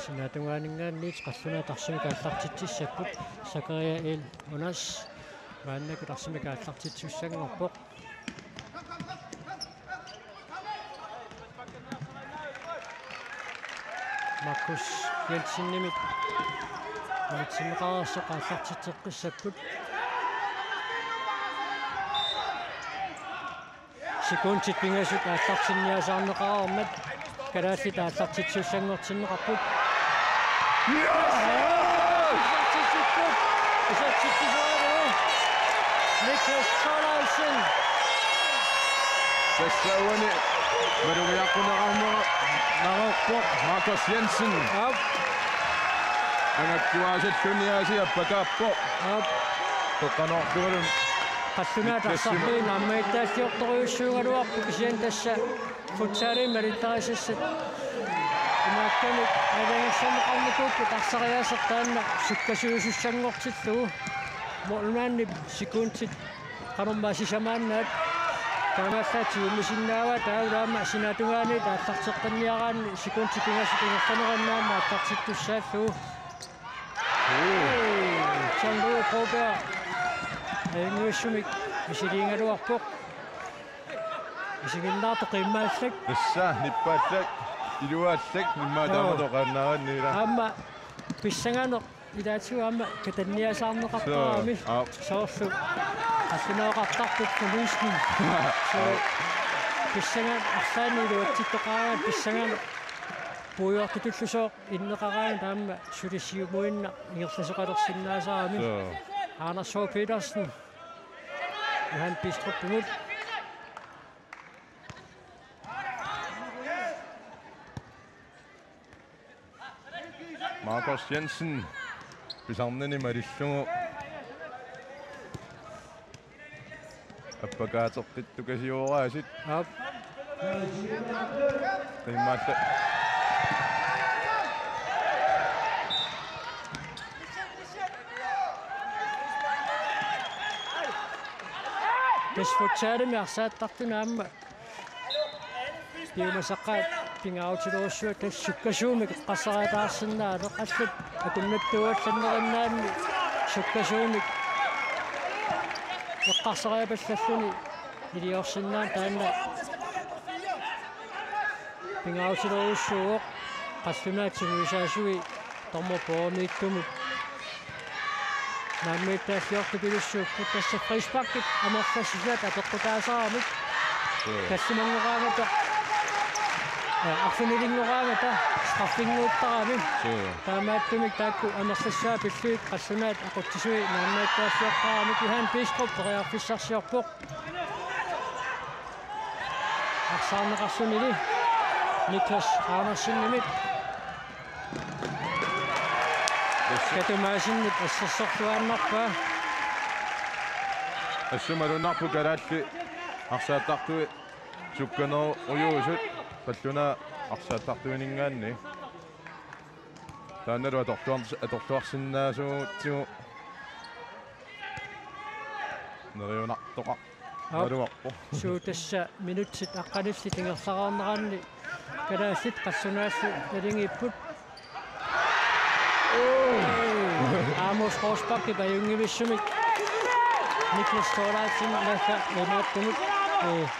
Sinatungaaningaanniit qassuna tarsumika аллартитсиссаппут Сакария ил унас мааннаку тарсумика аллартитсуссангорпоқ Markus Jensen-nimik Mitsimqaarsoq аллартитсеққиссаппут секундит пингасут аллартинниасаарнеқараармат калаалли тааллартитсуссангортиннеқарпут Niklas Karlsson. Sessauani marugiaqquneqarmera narorpoq Markus Jensen. Angakkuaasalluniaasiappakaappoq. Toqqanortugalun qassунаатарсарпиин аммаиттааллиорториуссуугалуарпу кисиан тасса футсаали малиттарисассат имааккани алангерсамеқарникууппу тарсариаасертаанна суккасуусуссангортиллугу молнаанни секундит qanummaasisamaannaat таамааллаати умисиннаава таулаама синатунгаани тааллартеққинниараани секунтикингаанернаама аттартиттуссааллугу чангуи пробер энгуиссумик мисилиингалуарпоқ мисигиннаарто қиммааллак тассаа ниппааллак илуааллак ниммаатааматоқарнааранниила аама писсангаанеқ илаатигуама катанниасаарнеқартараами соорлу ассинаоқартарпут полисни со писсангаан арсаани илуатситтоқараа писсангаан пуйортутуллусоо иннеқараан таама сулиссиумуинна иерласоқалерсиннаасаарами Anders Petersen Johan Bistrup Bemut Markus Jensen Bisarnani Marillugu Appakaatertittukasiuoraasit Timmaalla Desfortsatte arsaattartunaamma piumasaqaat pingautiluussuat sukkasuumik qassaraataarsinnaato allat akunnattuallannerannaanni sukkasuumik eqqarsariapallalluni iliorsinnaan taanna pingautiluussuuq qassunaatsuguisaasui tormopoorniittumut Nammiittaasiortu pilussuukkut tassa frisparkit amerlassisat apeqqutaasaramik tassimanngeraangata arfinilinngeraangata straffinguuttarami taamaattumik taakku amerlassaa pilluit qassunaat aquttisui nammiittaasiortaramik Johan Bistrup periarfissarsiorpoq arsaarneqarsunili Niklas Andersen-nimit Katumaasinnit assassorluaannarpaa ассумалунарпу калаалли арсааттартуи сукканеру уюусут паллуна арсааттартуинингаанни таанналу аторлуарсиннаасуутсигу нериунартоқа алуарпо суутасса минутсит аққанулли тингерлараарнераанни калааллит qassунаассу налингиппут Amos Rosbach bei Jungewissumik Niklas Thoralsen lähkä ennaattunut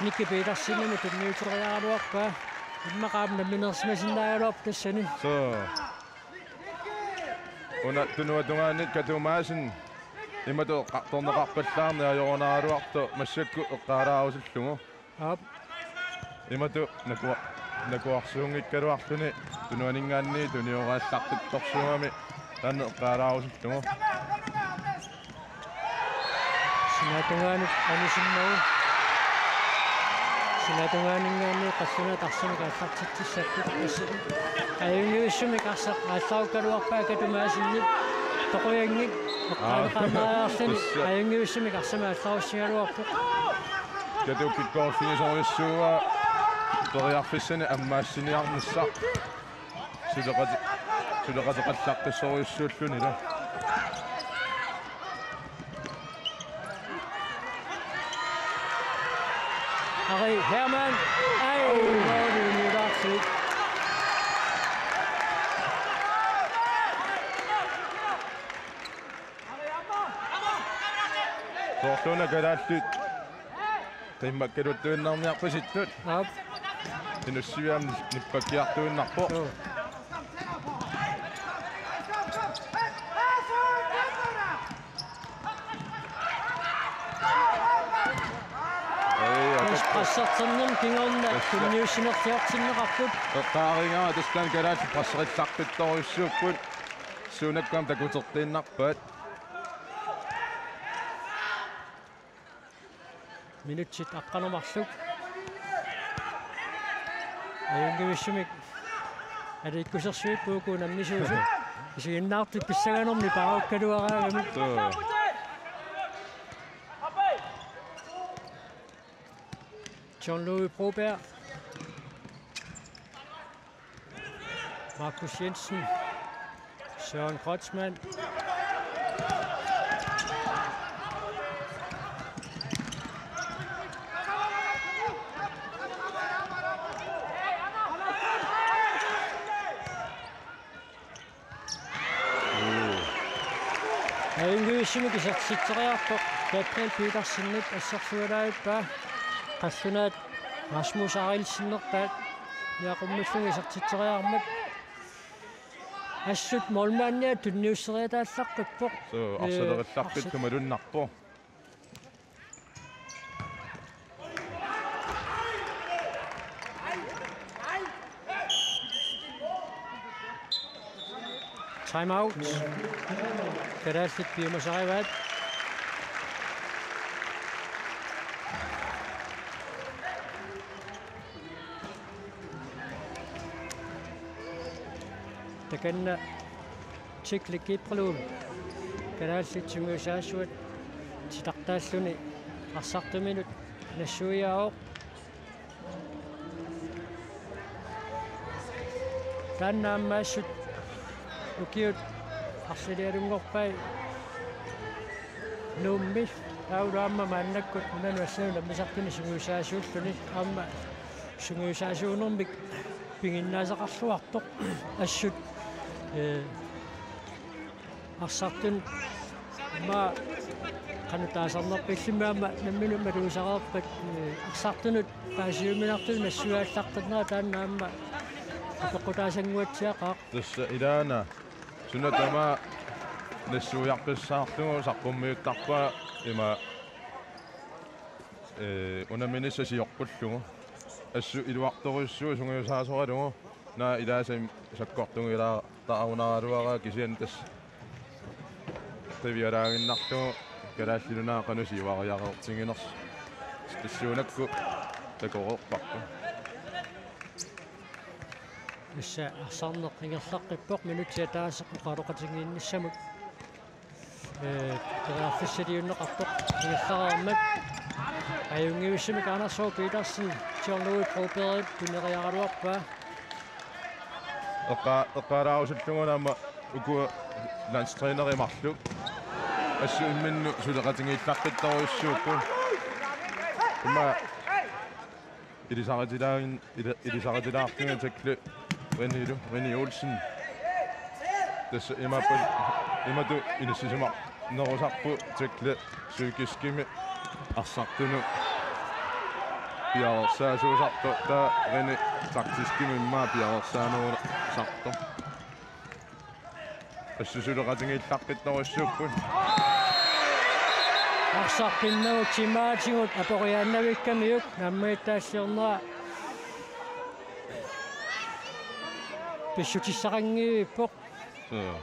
Nikke Petersen med den neutraliaruarpa imaqaamna minersmasinnaajaloop tassani so unattunuatungaannit katumaasin imatu qartorneqarpallaarni ajorunaaruartu massakku eqqaalaarusillungu imatu nakuarsuungikkaluarluni tunuaningaanni tunioraallartittorsuami tanne eqqaalaarusillungu Sinatungaanit anisinnagu Sinatungaanningaanni qassuna tarsuna kaallartitsissakku ajungivissumik aallarukkaluarpaa katumaasinni toquyangik eqqaaleqarnaajaarluni ajungivissumik arsama aallarussingaluarpu katukikkoorfinisorissuuga toriarfissani ammaassiniarnissa suleqateqallarqissorissuulluni la Harry Hermann Tortuna kalaallut qimmakkaluttuinnaarniarpasittut inussiviam nippakkiartuinnarpo qassarternam kingerna kunniussinertiartinneqarput eqqaaringaa tastaan kalaallu passerillarpittorissuupput suunakkam takutertiinnarpaat minutsit aqqanermarluk ajungivissumik alikkusersuit puuku nammisuusut isiginnaartik pissaganerni paarukkaluaraagami Jean-Louis Broberg Markus Jensen Søren Kreutzmann Ungivissimi kisartitteriarpoq Gabriel Petersenit assarsualaippa qallunaat Rasmus Arilsinnerpaat yaqummullugi sartitteriarmat assut molmaannia tunniusseriataallaqqippоq so arsalerillaqpit tumalunnarpo time out Kadallit piumasarivaat takanna tiklikkiippaluun Kadallitsunguusaassuat titartaalluni arsartuminut nassuiaoq tannaamaassut ukiut arsilialungorpai nummi aulaamma maannakkut unanuassauna misartuni sunguusaasuulluni aamma sunguusaasuunermik pinginnaasaqarluartoq assut arsartun ma qanutaasarnerpillimaama namminu maluusaqarpat arsartunut paasiuminartun nassuaallaqternaa taannaamma апоқутаасангуатсиақаа тасса илаана сунатама нассуяққиссаарлугу саққуммиуттарпа има унаминиссасиорпуллугу ассу илуарторуссуу сунгиусаасоралугу наа илаасам саккортугу илаа таарунаралуараа кисиан тас тевиараагиннарлугу калааллилунаа канусивариақертингинерс тассуунакку такорерпарпу issa arsaarneq ingerlaqqippoq minutiataasaq uqaruqatingiinnissamut teraarfissaliunneqartoq ingerlaraarmat ajungivissimi Andersov Petersen Tjornui Proberit tuneriaraluarpa eqqaaraarusullugunaama uku landstrainerimарлу ассуимминну сулеқатингииллаққиттаруйссууппу ума илисаратилаартинга такли René Olsen tässä imatu inissisima norusarpu takle psykiskimi arsartunu piarsaasuusartu ta René taktiskimi imma piarsaanuusartu assusuleqatingiillaqqittorussuuppun arsarpinnagu timaatigut aporiaannavikkamiuk nammiittaassiernera писсутиссарангииппоқ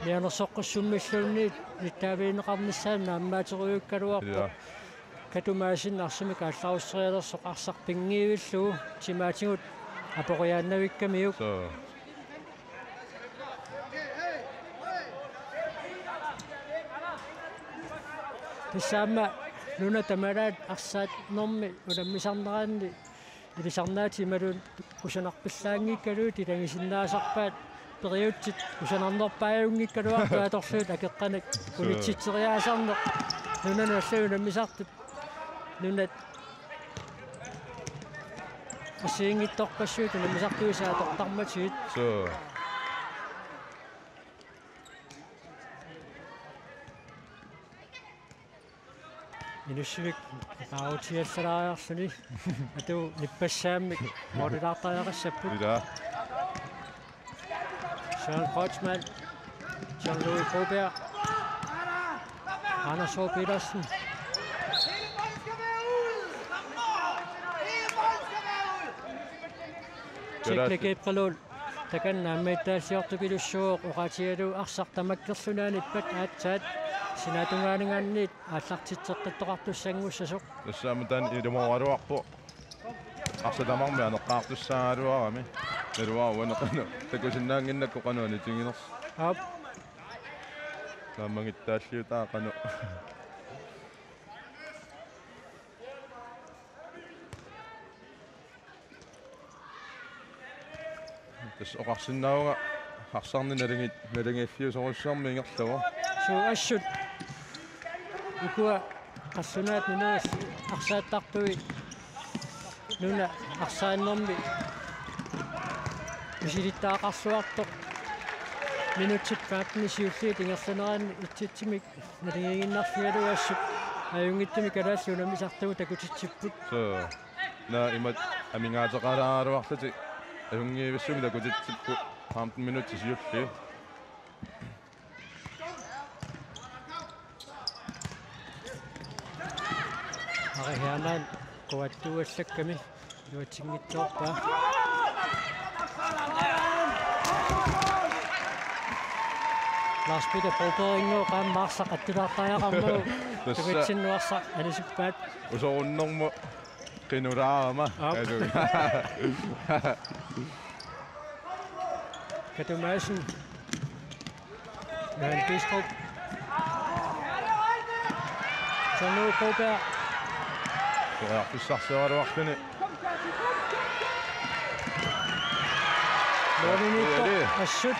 мианерсоққуссуммиллуунниит ниттаавиинеқарнissaam нааммаатеруйуккалуарпоқ катумаасин арсами каалларуссериалерсоқ арсарпингиивиллугу тимаатигут апориааннавиккамиук тисаама нуна тамалаат арсаат норми уламмисарнераанни илисарнаати малун усанарпиллаангиккалуут илангисиннаасарпаат периутсит усанарнерпааюнгиккалуарту аторлуут акеққанак улитситсериаасарнеқ нунаналлуна мисартут нунат асиингитторпассуут нумисартуисаатортарматигит инуссивик аутиаллараарсуни ату ниппассааммик модулаартариақассаппут Søren Kreutzmann, Jean-Louis Robert, Andersov Petersen. Tekle Gabriel takannaammiittaassiortupilussuuq uqatialu arsartamakkerlunaanippat aatsaat sinaatungaaningannit aallartitseqqittoqartussangussasuq тассаамутан илуморуарпо арсаламарми анеққаартуссааруарами налуаруанеқану такусиннаангиннакку қануани тингинерс ап нааммагиттааллиутаақану тас оқарсиннаауга арсарни налангииффиусоруссаарми ингерлугу суассут укуа qassунаат нунаас арсааттартуи нуна арсааннэрми усилиттаақарсуартоқ minutit 15 siulliit ingersaneraani itsitsimik nalinginnarfialuassut ajungittumi kalaassuunamisartugu takutitsipput so na imat amingaataqalaaruarlati ajungiivissumi takutitsippu 15 minutti siulli arihianaan kuattuallakkami yuatsingitsoorpaa Lars Peter Broberg qaan maarsaqattulartariaqarmuu tumitsinnuarsa anisuppaat usorunnermu qinulaarama adu Katumaisen Johan Bistrup Tonu Broberg Qissarseruarluarluni Lorninikko assut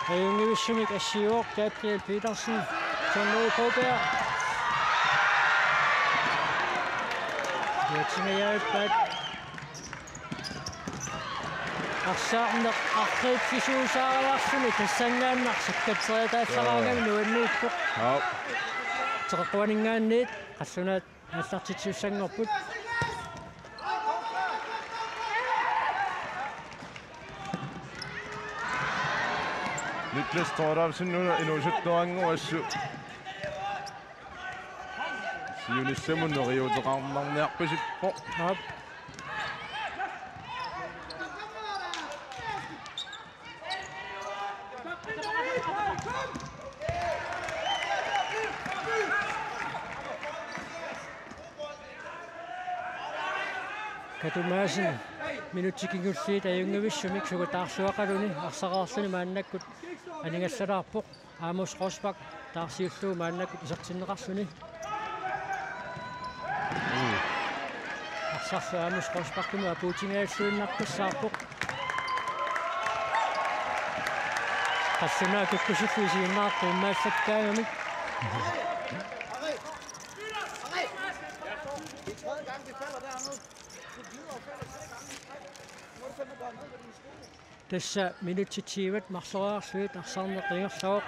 ajungivissumik assiuor Gabriel Petersen Tonu Broberg Yatsingajaippaat Arsaarneq arriipfisuusaariarsuni tassangaannarsakkatseritaassaraangami nuannuuppoq teqquaningaanniit qassunaat аллартитсуссангорпут Niklas Toralsen inusuttuanguassu siunissamuneriuteqarmarniarpasippo Katumaisen minuttikingulliit ajungavissumik sugutaarsuaqaluni arsaqaarsuni maannakkut aningassalaarpoq Amos Rosbach taarsiulluu maannakkut isertinneqarsuni arsarlu Amos Rosbachkuma apuutingaassuinnarpassaarpoq qassunaa kukkusillu isiinnaartu immaallakkaangamik Tässä minuutit siivet marsaraarsuit arsarneqingerlaoq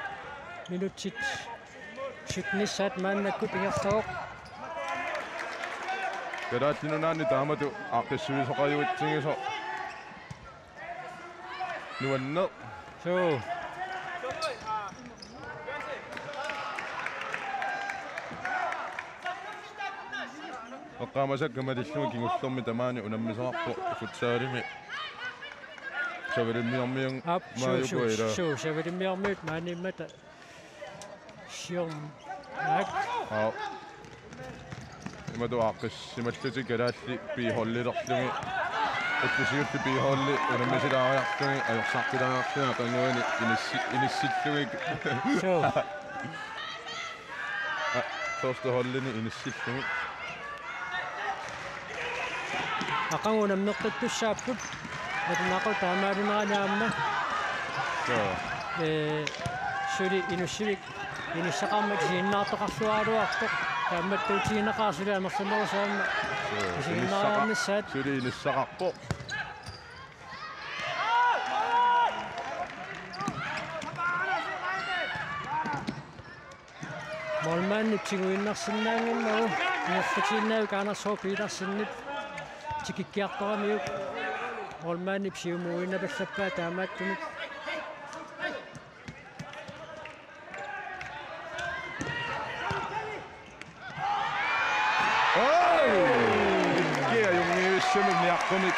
minuutit sitnissaat maannakkut ingerlaoq Kadaattinunaanni taamatu aqissuisoqajuitsingiso nuanne so oqqaamasakkamalillumi kingullermi tamaani unammisoarpu futsaalimi savelimmiormiung maayukuila savelimmiormiut maanimmata siom nak imatu aaqqissimallati kalaalli piihollilerlumi uttusiulli piiholli unammisilaaриartumi ajorsaartilaaриartumi qanguani inissillumik so første hollini inissillumik aqangunamneqtattussaapput atunaqu taamaaluneraaniaamma suli inussivik inissaqarmak siinnaartoqarluaaluartoq taammattuutiinneqaarsuli amersamerusoorma isiinnaariarnissaat suli inissaqarpo molmaannip tiguinnersinnaanginnagu inerfatiinnaavik Anders Petersenip tikikkiartoramiuk molmaannip siumuuinnapallappaa taamaattumik Kia jungiivissumik niaqqumik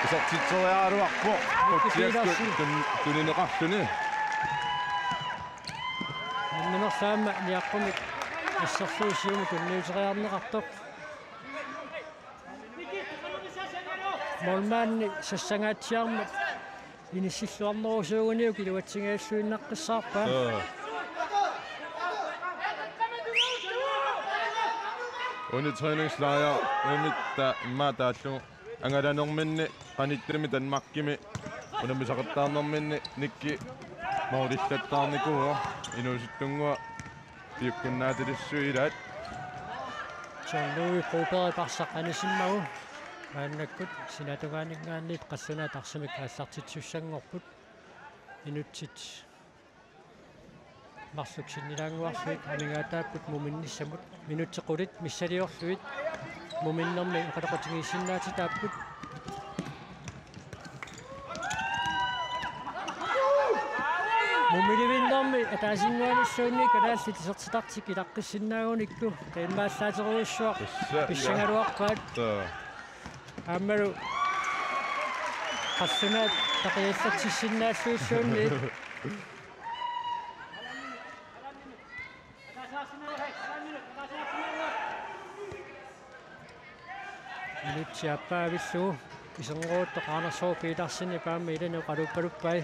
isortitseriaaruarpo utiasku tunineqarluni minnerlaamma niaqqumik ассерлуусиуми тунниутериарнеқартоқ молмаанни сассангаатсиарма иниссиллуарнерусуугуниу килуатсигааллуиннаққиссаарпаа Under træningslejr ummitta maataallu angalannerminni qanittimi Danmarkimi unamisaqattaarnerminni nikki maurillattaarnikuo inuusittungua piukkunnaatilissuilaat Jean-Louis Broberg parsaqqanisimmagu maannakkut sinatugaaninggaanniit qassuna tarsimik аллартитсуссангорпут инутсит Marsuksinnilaanguarsuit amingaataaput muminnissamut minutsequlit missaliorluit muminnermi qaloqutigiissinnaati taapput mumilivinnermi ataasinnuanissuunni kalaalli tisertitartik ilaqqissinnaagуникку taimmaallaateruissuaq pissangaluarpaat aammalu qassunaat taqiallatsissinnaallуissuunni Minutiappaavilluu isenruutto qaanarsuo piilarsinni paamma ilanu qaluppaluppai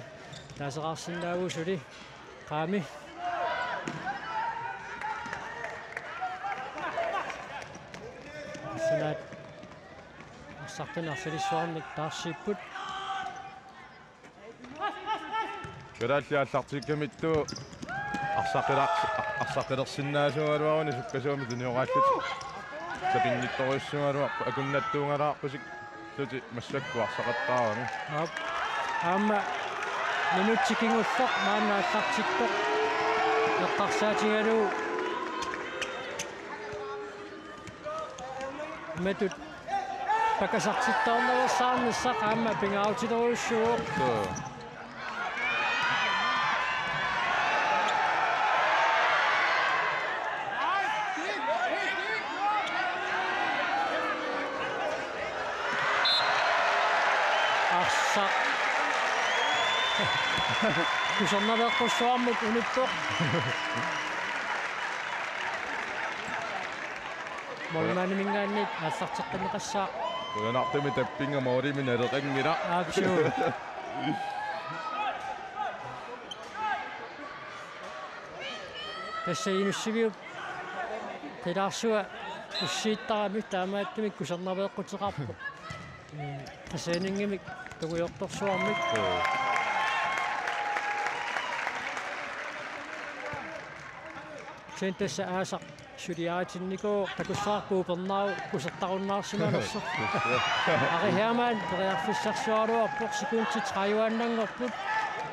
taasaqarsinnaaguusuli qaami assunaat arsartanarsilissuarmik taarsiipput Kalaaliallartikkamittu arsaqilersinnaasualuaruni sukkasuumi tunioraallut sapinngittoruissualuarpu akunnattuungalaarpusik tuti massakkuarsaqattaarami aamma minutsikingulloq maannaallartiktoq eqqarsaatigaluu metut pakasartittornersaarnissaq aamma pingautileruissuuq Kusannaveqqussuarmut unippoq Molmaanimingaannit aallarteqqimiqassaa Uanartumi tappinga moorimin aleqangila Aapsuu Tassainussiviup qilaarsua ussiittarami taamaattumik kusannaveqqutiqarpu Tassaininngimik tuguyortorsuarmik Sentessä aasa sydiaatinnikoo takussaarpuupernaau kusertarunnaarsimanersu Ari Hermann periarfissarsuaruarpoq sikunti trajuannanngorput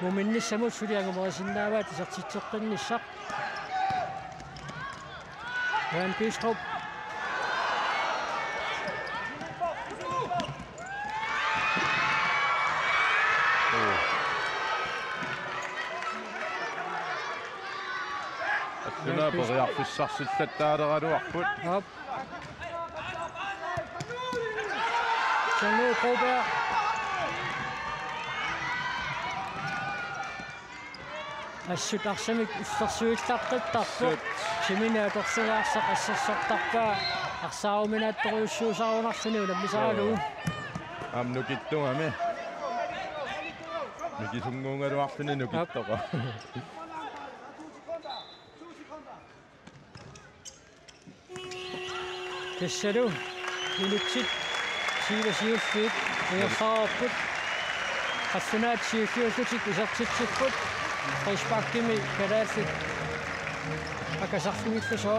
muminnissamut sydiangumerisinnaavat isartitserqinnissaq Jan Bistrup Suna periarfissarsillattaaleqaluarput Hop. Jean-Louis Robert. Assut arsamik ussersuillarqittarpoq siminaatorsugaarsa qassersortarpaa arsaaruminaattoriussuusarunarluni ulammisaaluu amnukittuami mikisunguungaluarluni nukittoqa Tessalu minutsit siivasiulluit uersaarput qassunaat siulluullutik isertitsipput qispakkimi kalaallit akasarlugillusoo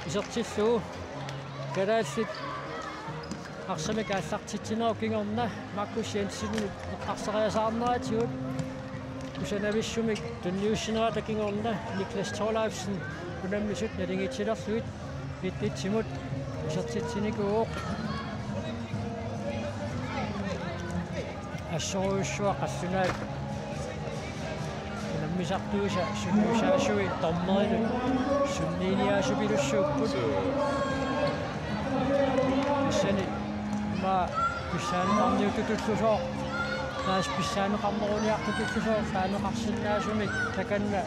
isertilluu kalaallit arsamik aallartitsineru kingorna Markus Jensen eqqarseriasaarneraatigut kusanavissumik tunniussinera kingorna Niklas Thorleifsen kunammisut nalingitilerluit Pittimut isertitsinikuuq assoruussua qassunaat kunammisartuusa sunnuusaasui tormerinut sunniiniaasupilussuupput issani ma pissaaneqarniututullusoo taas pissaaneqarneruniartutullusoo taaneqarsinnaasumik takanna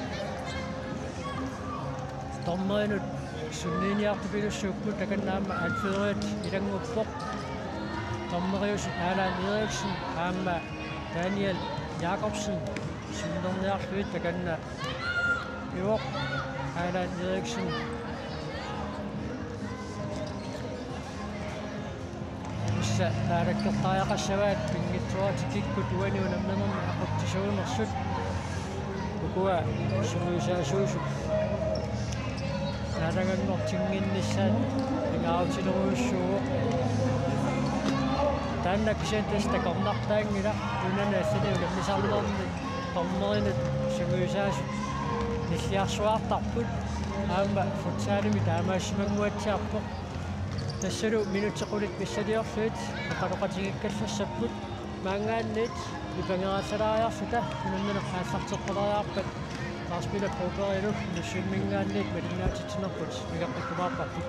tormerinut sunniiniartupilussuupput takannaamma alfederet ilanguppoq tormerius Alan Eriksen aamma Daniel Jacobsen sunnerniarluit takanna ivoq Alan Eriksen issa taalakkertariaqassavaat pingitsuatikikkut uaniunammanermi aquttisuunersut ukua sumuusaasuusuk Narangannortinginnissaat pingautileruussuuq taannakkisantas takornartaangila unana assani ulammisarnerni tormerinut sumuusaasut ниллиарсуартарпут аама футсаалими таамаассимангуатсиарпоқ тассалу минутеқулит миссалиорлуит ақалоқатигиккаллассаппут маангааннит ипангерасалаариарсута нуннана хааллартеққалариарпат таарспила проперилу нуссиммингааннит малиннаатитсинерпут мигаққиккумаарпарпут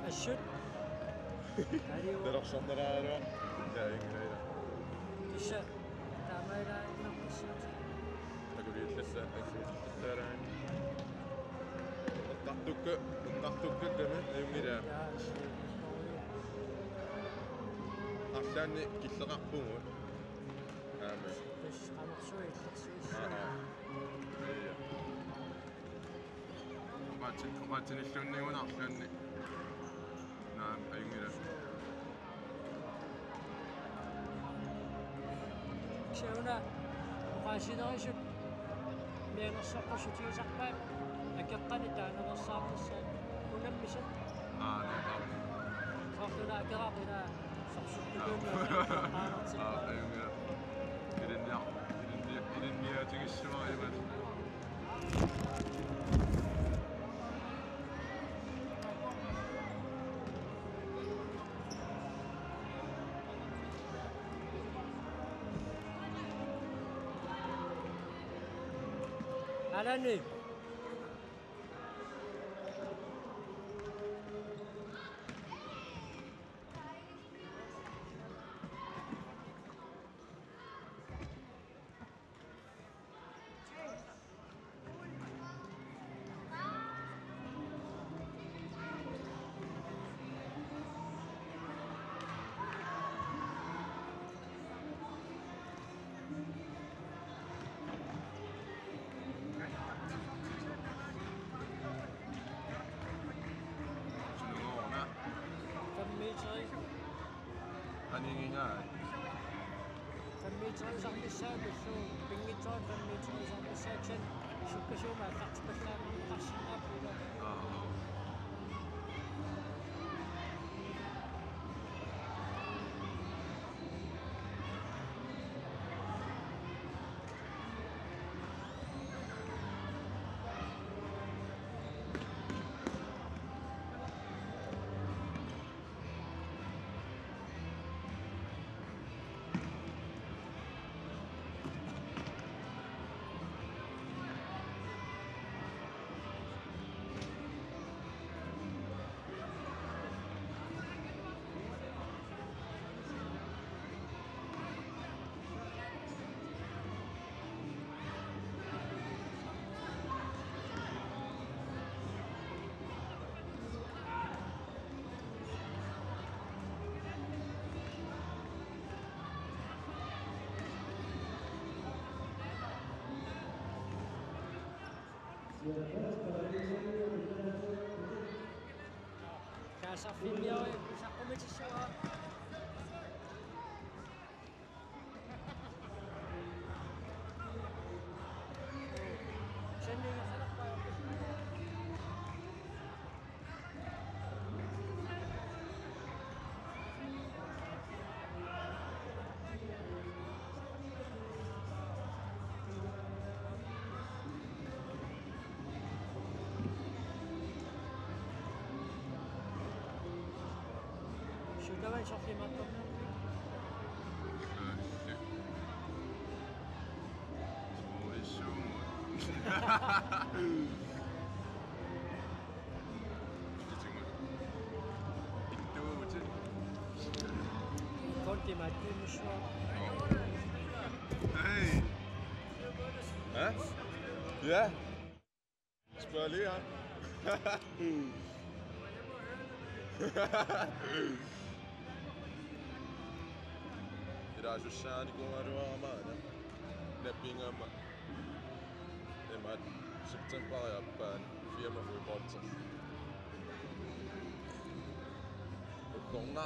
الشد Terus sonderaaro. Ja, ingreida. الشد تعمل نقص Taguri tässä terään. Tahtukka tämä ingreida. Arlanni killeqarpugu. Aame. بس قمصوي Maatin illunnigun arlanni. Naam ingreida. شونا وقاشينايشو مين الصقش تيزقبا أكقني تانا الصاقس ونمشت Naam. صاقنا قراقنا صقشو ingreida. Irinniya tigissumaa imat. علني فميتري صاحبي السابق شو بنيتون فميتري صاحبي الساكشن شو ما تحت بكلام قشنا بولا كاسا فيليا وساقومي تشوا شنو شو كمان شوفي ما تقولنا كنت ما تقول مشوار Hey. Huh? Yeah. Spelly, huh? Irajushaani kumaruamaana Neppingama Emat September-jappaan firma fodboldsen Konna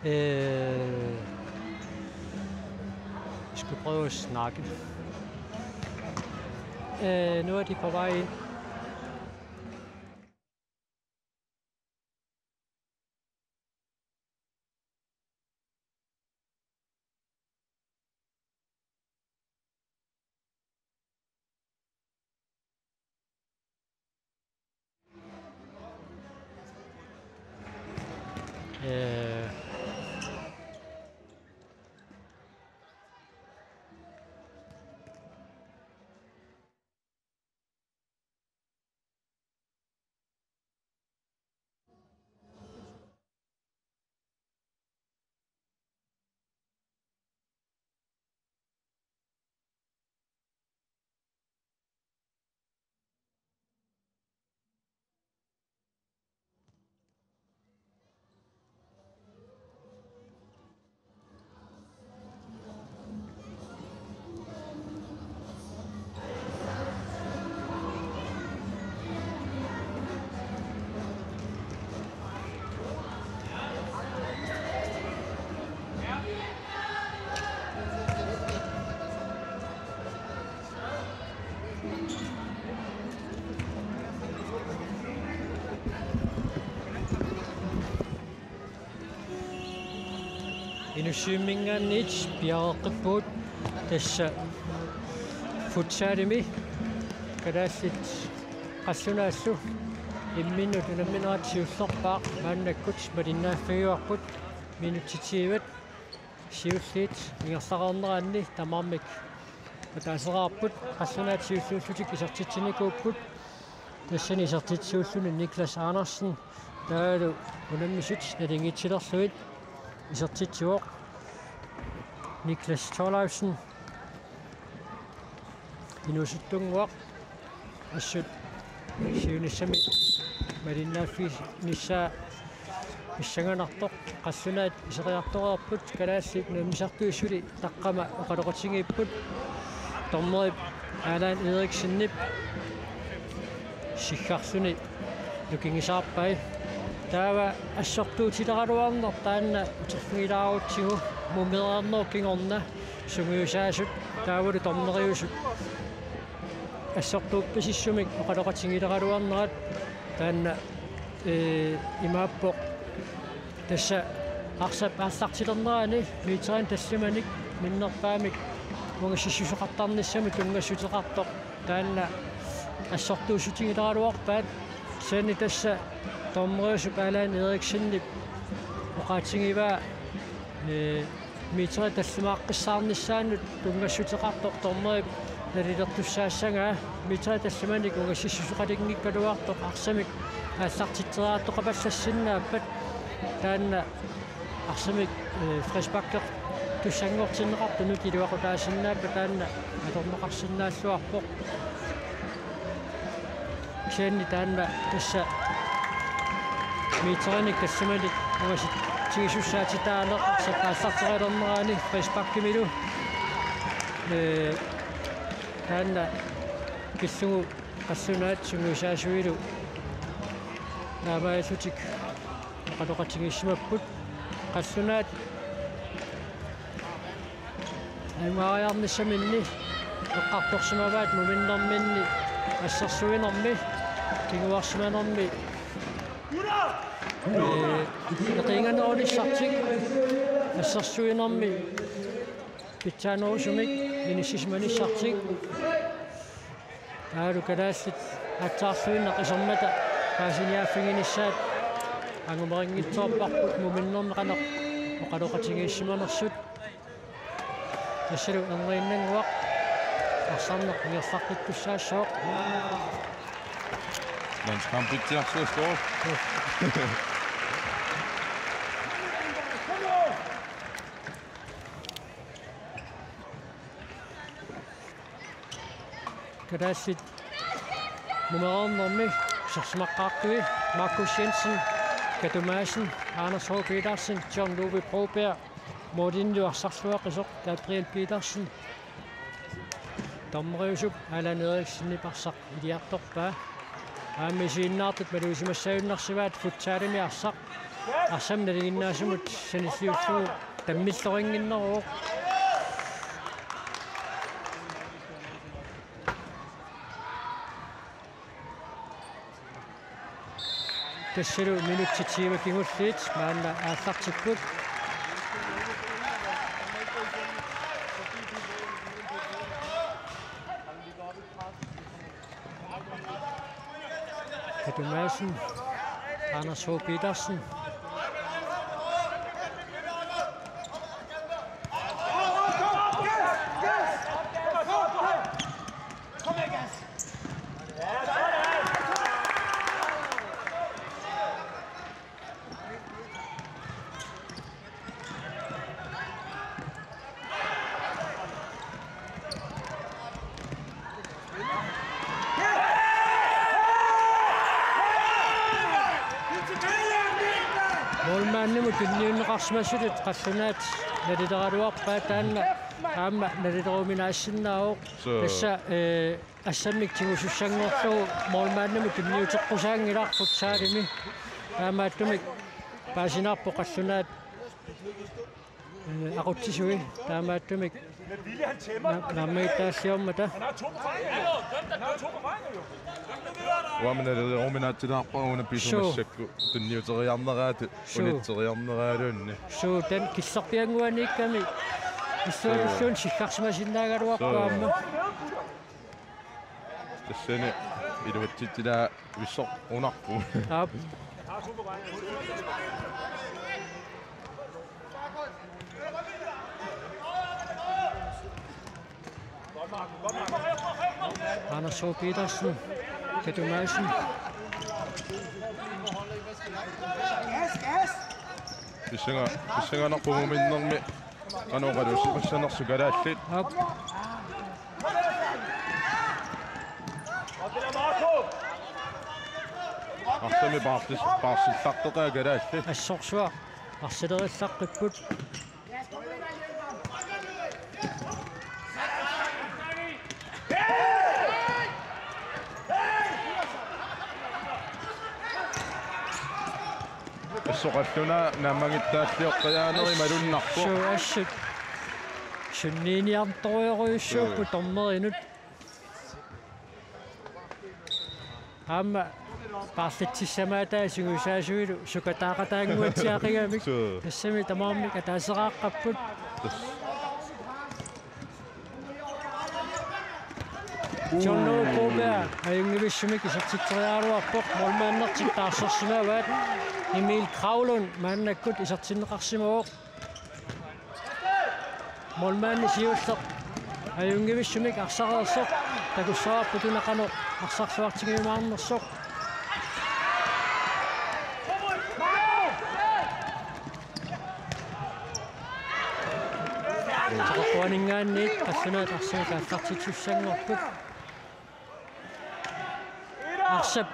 Vi skal prøve at snakke. Nu er de på vej ind. Inusymminganich biaqippuut tassa futsaarimi kadassit qassunaassu imminnut unamminaatiussorpaaq maannakkut malinnaaffiuarput minutitiivat siulliit ingersaqarneraanni tamarmik ataaseraarput qassunaatiussuullutik isertitsinikuupput tassani isertitsuulluni Niklas Andersen taalu unammisut nalingitilerluit isertitsuoq Niklas Thorlaugsen inusuttunguaq assut siunissami malinnaaffi nissaa issанганартоq qassunaat iseriartoreerput kalaassik numisartuussuli taqqama oqaloqatingiipput tornerip Allan Eriksen-nip siggarsuni nukingisaarpai taava assortuutileraluarner taanna uterfingilaaruutsigu mumireernerkingorna sungiusaasut taavulu torneriusut assortuuppasissumik oqaloqatingileraluarnerat taanna imaappoq tassa aarsartilerneraani miitseraan tassamanik minnerpaamik mungassissuseqartarnissami tungassuteqartoq taanna assortuusutingileraluarpaat saani tassa torneriusup Allan Eriksen-nip oqaatingivaa митра таллимааққиссаарниссаанут тунгассутеқартор тормерик налилертуссаассангаа митра таллиманик угассиссусуқалингиккалуартоқ арсамик ааллартитсерааттоқапассассиннааппат таанна арсамик фресбаккер туссангортиннеқарту нутилуақутаасиннааппа таанна аторнеқарсинааллуарпоқ кианни таанна тасса митраник тассаманик угасит тигисуссаатитаалеқ саппаассартералернераани фресбаккимилу таанна киссугу qassунаат сунгусаасуилу наамаасутик qaloqatigissimapput qassунаат аймаариарниссаминни эққарторсимаваат муминнэрминни ассерсуинерми кигуарсиманерми эқинганерулиссартик ассерсуинерми питсаанерусумик инисисманиссартик таалу калаассит атсаарсуинна қисермата паасиниааффигиниссаат ангумерингитсоорпарпут муминнернеқанеқ оқалоқатигииссиманерсут тассалу нернериннангуақ арсарнеқ миерсартиккуссаассооқ Landskampbittiarsuuskoo кадаассит нумераарнерми сарсимаққаартуи Markus Jensen, Katumaasen, Anders H. Petersen, John Love Broberg, Morten Jørsarsluaqisok, Gabriel Petersen, Dommerøsup, Allan Eriksen i Barsaq, Idiartorpaa, Aamisiinnaartut maluusimassaunnarsivaat futsaalimiarsaq, arsamnaliginnaasumut sanisliullugu tammilleringinneruuq тассалу минутситсима кигуллиит маанна ааллартиккут Katumaasen, Anders H. Petersen, Rasmusut qassunaat nalileraluarpaa taanna aamma nalileruminaassinnaauq tassa assamnik tigusussanngorlugu moolmaannamu kinniuteqqusaangilarput saalimi aamaattumik paasinarpo qassunaat aquttisui taamaattumik naammaitaalliormata Uamnalilruminaattilaarpauna pisumassakku tunniuteriarneraat uniteriarneraaluunni suutan kissarpianguaniikkami issuulluun sikkarsimasinnaagaluarpaamma tassani iluvattittilaa vissoq unarpu aap Anders H. Petersen, Katumaasen. Pissinga narpumuminnermi qanuqaluusiqassanersukalaallit arsami paarsillarteqaagalaallit assorsuaq arsilerillaqqipput soqalluna naammangittaallioqqajaaneri malunnarpu suassut sunniiniartoruissuuppu tormerinut aamma paarlitsissamaata sigusaasuilu sukataaqataanguatiaqigamik tassami tamaarmik ataaseraaqapput John Love Broberg ayungivissumik isartitteriaaluarpoq molmaannertik taarsersimavaat Emil Kravlund maannakkut isartinneqarsimuuq Målmanden siussaq ajungivissumik arsaqersoq takussaraappu tunaqano arsarsuartigimaarnersoq taqaquaningaanniit qassanaat arsuuka allartitsussanngorput arsap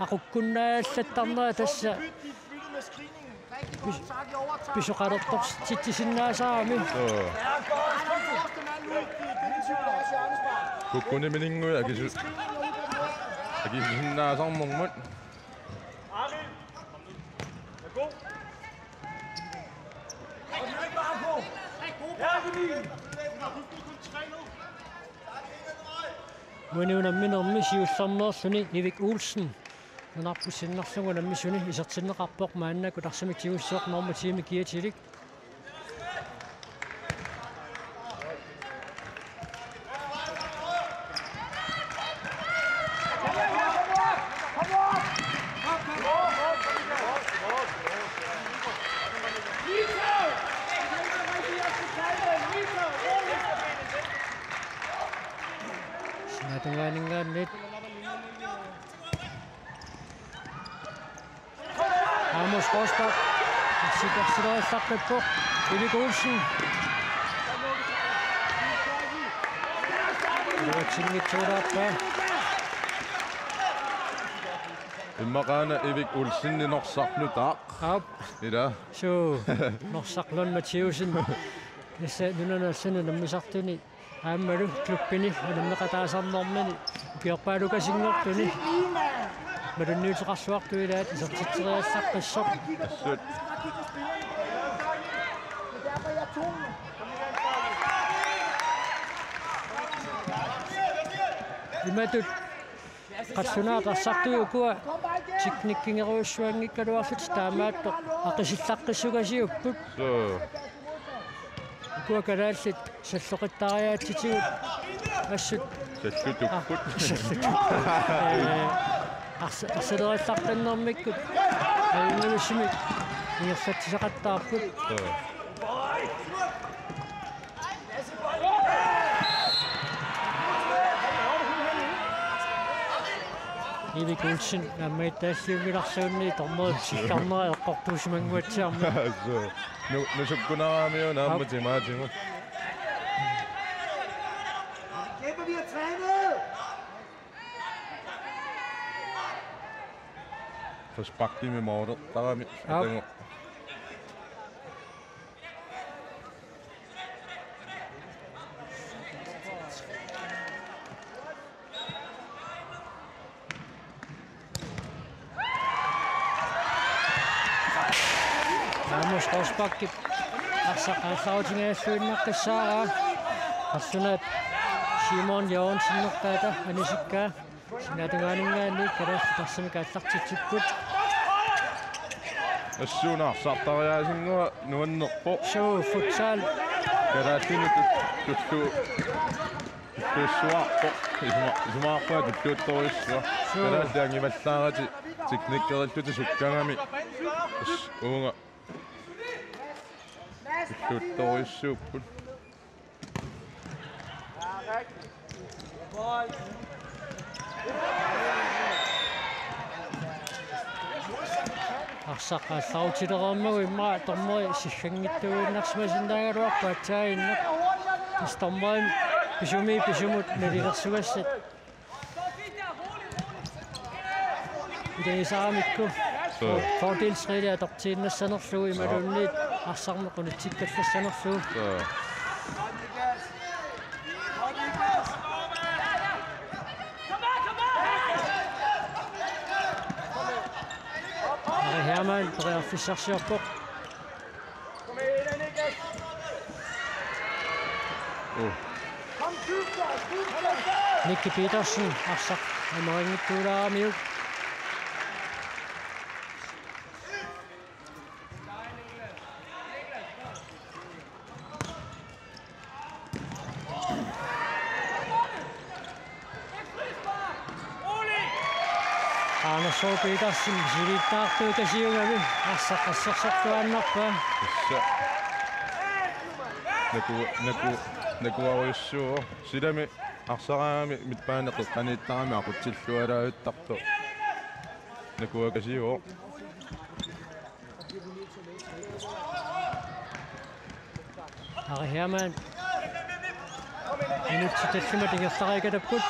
aqukkunnaallattarnera tassa pisoqalertor tittisinnaasaami kukkunimininngui akisusinnaasarnermut Muuniunamminermi siussarneerluni Ivik Olsen nunarpussinnerlugunammisuni isertinneqarpoq maannaku tarsamik siussuornermu tiimi kiatilik Sinatungaaningaannit Amos Rosbach sidersiderissarpappoq Ivik Olsen Luatsingitsuulaappa Immaqaana Ivik Olsen-ninersarlu taaq Aap ila suu norsarlun Mathiusen issa nunanassana nammisartuni aammalu kluppini nammeqataasarnermani ukiorpaalukasingortuni malunniuteqarsuartuilaat isertitteriassaqqiссоq assut imatut qassunaaqarsartui ukua tiknikkingeruussuangikkaluarlut taamaattoq aqisillaqqissugasiupput so ukua kalaallit salloqittariaattitigut assut sallutupput арсилериллартаннэрмиккут аюнгивиссимик иерсатсисақаттаарпут Ivik Olsen наммаиттаассиунгиларсуунни тормоо сиккарнера эққортуусимангуатсиарма so nusukkunaramio naammatимаатиму Forspakkimi mordet tarami atango Amos Rosbach арсаутингаассуиннаққиссаараа арсунаат Simon Johansen-нертаата анисиккаа синатугаанингаани калаасси тарсамика аллартитсиппут ассуунаарсартариаасингуа нуаннерпо суу футсал калааттинут туссуарпо исмаарпаа туттуутториссуа калааттиангиваллаарати тикниккериллути суккангами уунга туттуутториссууппут арсаққааллаутилерааммагу иммаа тормори сиггангиттуиннарсимасиннаагалуарпаатсааиннақ исторморим писумут налилерсугассат идеисаамикку фордилсрилиа тортииннассанерлугу ималунниит арсарнеқунитсиккаллассанерлугу Hermann Fischer-Schirpoch. Nicky Petersen, Arsaq, Amaringituulaamiuk. Arne Petersen silittaartuutasiungami Arsaq assersartuannarpaa. Nakuaruissuo silami arsaraami mitpaanaqi qaniittaqami aqutsillualaavittartu nakuakasiuo Arihaman inutitalluma tingertariikatapput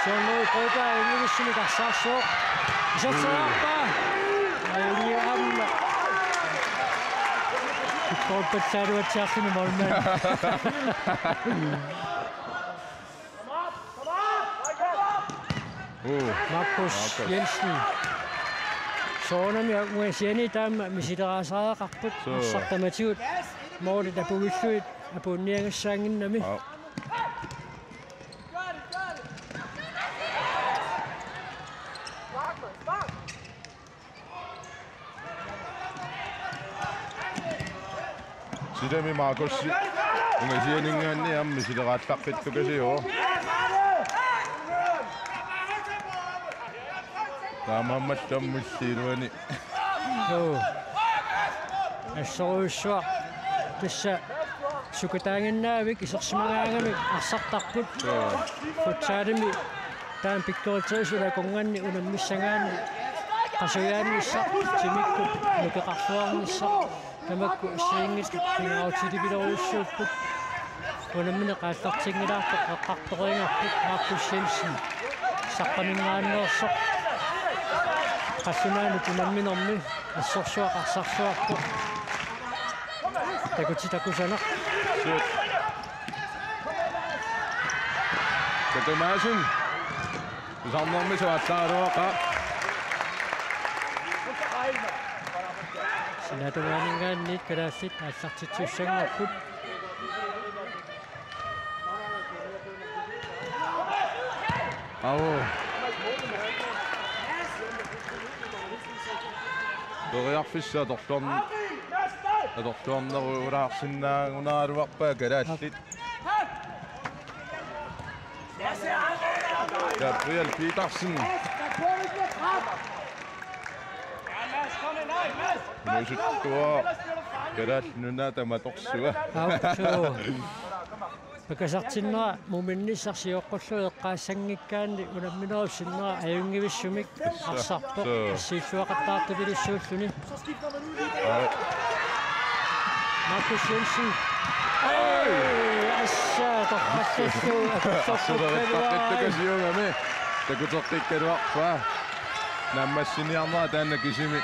Sonoi poika ingilissimi kassaasso isatsaappa ayuni amma Kompetsaruatsiarsini molman Markus Jensen Soonami muasiani taama misideraasaaaqarput massartamatigut mooli tapuilluit apuunniangassaanginnami Silami Markus ungasianingaanni ammi sideraatlaqqittukasiuo taamammallammussiiluani assoruussuaq tassa sukataanginnaavik isersimagaangamik arsartarput futsaalimi taan piktoriterisu lakunganni unammissangaanni qasuyaanissaq timikkut nukeqarluarnissaq tamakku siingit pingautitipileruissuupput unamine qaallartingilaartoq eqqartoriingarput Markus Jensen saqqamingaanneersoq qassunaani tunamminermi assorsuaq arsarsuarpu takutitakusanaq Takumaasin usaarnermi suattaaruaqa Sinatuaaningaanniit kalaallit aallartitsuussangarput Awo Toriarfissa atorluarneruulaarsinnaagunaaluarpaa kalaallit Gabriel Petersen Musuttua kalaalnuna tamatorsuga Pakasartinnera muminnissarsiuqqullu eqqaassangikkaanni unamminerussinnera ajungivissumik arsarpoq assiilluaqattaartupilissuulluni Markus Jensen assa torqallallu akussorpakkattaqasiungami takutorqikkaluarpa nammassiniarnera taannakisimi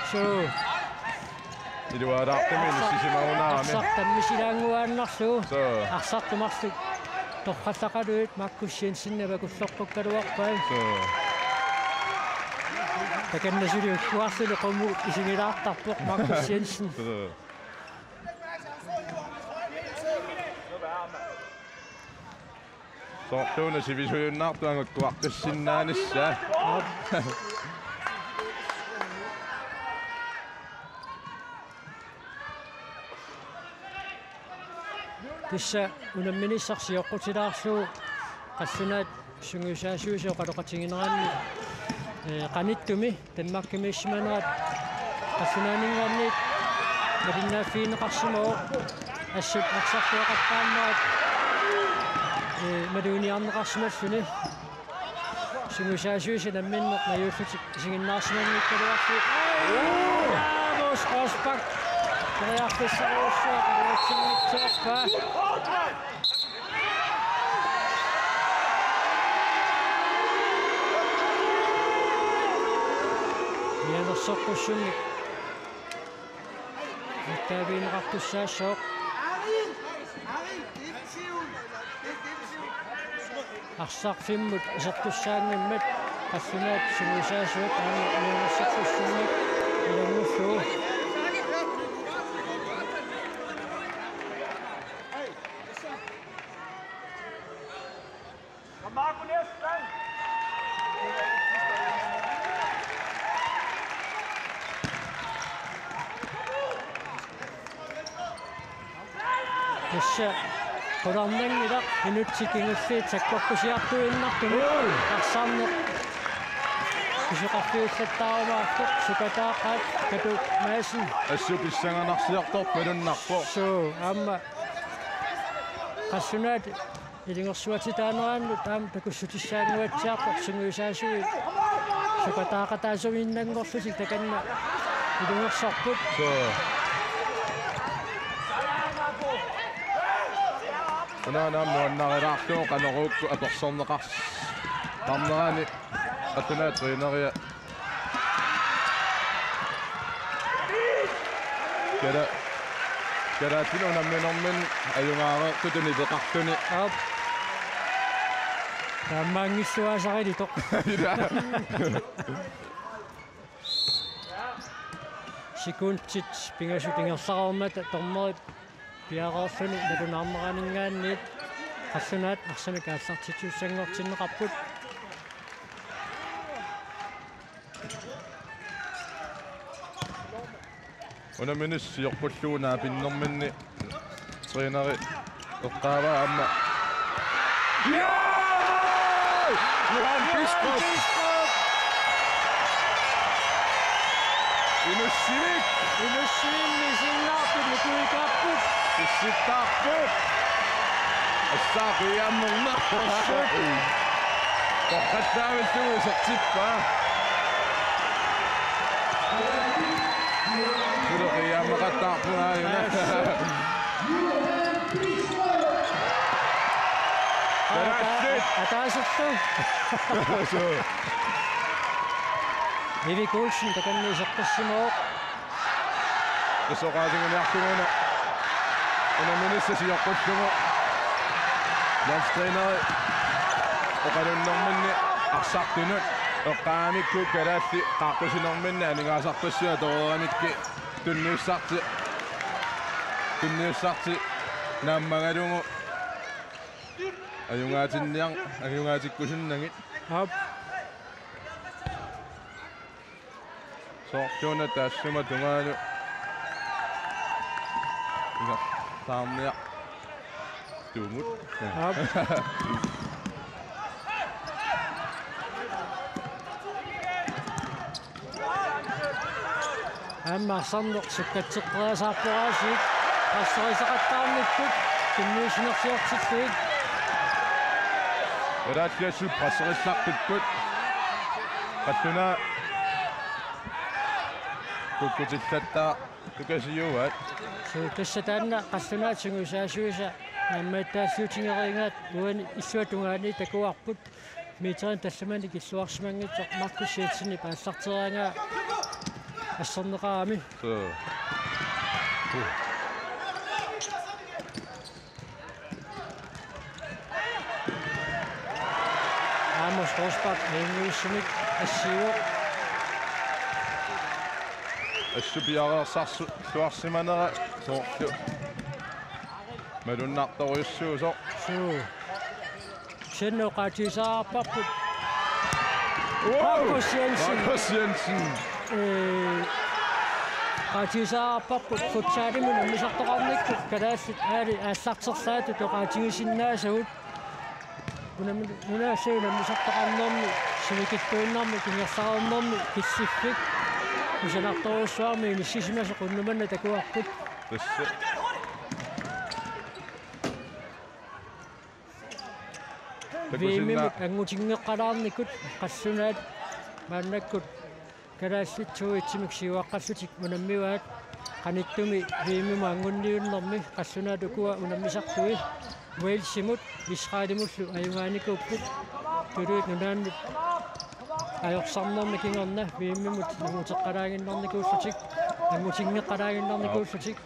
Iluaraartami nissisimagunaarami arsartammisilaanguaannarlu arsartumarlu torqallaqaluit Markus Jensen navakullorqukkaluarpai takannasuli ukkuarluli qummu isingilaartarpoq Markus Jensen Sortuuna sivisuyunnaartuangukkuartassinnaanissa Tissa unamminissarsiuqqutilaarlu qassunaat sungusaasuusoo qaluqatingineraanni qanittumi tammakkimiissimanerat qassunaaningaanniit malinnaaffiineqarsimoo assut aqsartuaqattaannerat maluuniarneqarsimalluni sungusaasuusi namminneq majuullutik isinginnaarsimangiikkaluarlu Vamos Rosbach Reaffissaruussua qaluatsingitsuarpaa Mianersoqqussunnik Mittaaviineqartussaassooq Arsarfimmut isertussaangimmat qassunaat sungusaasuut mianersoqqussunnik ilangullu Tassa Kularnangila inutsikingussiit sakkorpusiartuinnartumi arsaarneq kisuqarfiullattaarumaartuq sukataaqaat katu maasin ассуписсанганарсиарторп малуннарпо so amma qassunaat илингерсуатитаанараанну таама такуссутиссаангуатсиарпо сунгуисаасуи сукатаақатаасуминнангорлусик таканна илингерсарпут унаанам нуаннарилаартуу канеруукку аторсорнеқарс тарнерани атунаатриинерия Kerätino namminormin ajungaaре tutuni peqartuni aap taammaangissuaasarilitok sikuntsit pingasutiingersaqarmata tormerit piaqaorluni nalunaarneraninggaanniit qassunaat arsami kaassartituussangortinneqarput unaminis siorpulluunaa pinnerminni treeneri eqqaava amma Johan Bistrup Inussiinnisinnaarput lukuikaarput issittaarput assaaqiammernerput toqqattaavilluu sertippaa Ataasuttu. Erik Olsen takanniiseqqassimoo. Isoqaatiнгуниартугуна. Unaminissasioqqullugu. Landstræneri. Oqalunnerminni arsartunut. Eqqaamikku kalaalli qaaqqusinerminni aningaasartassua toreramikki tunniussarti naammagalungu ajungaatikkusunnagit Hap soortuuna taassuma tungaalu ila taarnia tuumut hap Amma sannoq sukkatseqqaasaarpuraasiik qassariisaqattaarnikkut tunniusinersiortitluit Eraatliassu passerissarpikkut qattuna kukkutillattaa tukasiuat so tassataanna qassunaat sungusaasuisa nammattaassiutingeriingaat uani issuatungaani takuarput miiterin tassamani kissuarsimangitsoq markussiitsini paassarteraangaa ассернеqaami so Amos Rosbach Engelschmidt ассиу ассупиареерсарсу суарсиманера соорлу малуннарторюссуусо суу сенноqaatiisаарпарпут Markus Jensen qaatiisаарpарпут футсаалимун аммисартоqarниккут калаассит аали аассартерлаату тоqaатигисиннаасагут унаасуун аммисартоqarnermi симикитпуиннарми кингерсаарнерми киссиффик усанарторуссуарми ниссисимаса qunnumanna такуарпут тасса вимимут ангутингеққалаарникут qaссунаат мааннаккут калаасситсуитсимик сиуаққассутик унаммиваат qaниттуми вимима ангунниуннэрми qaссунаат укуа унаммисартуи уэлсимут исраилимуллу аюнгааникууппут тулуит нунааннут аёрсарнерми кингерна вимимут ангутеққалаагиннарникууссутик ангутингеққалаагиннарникууссутик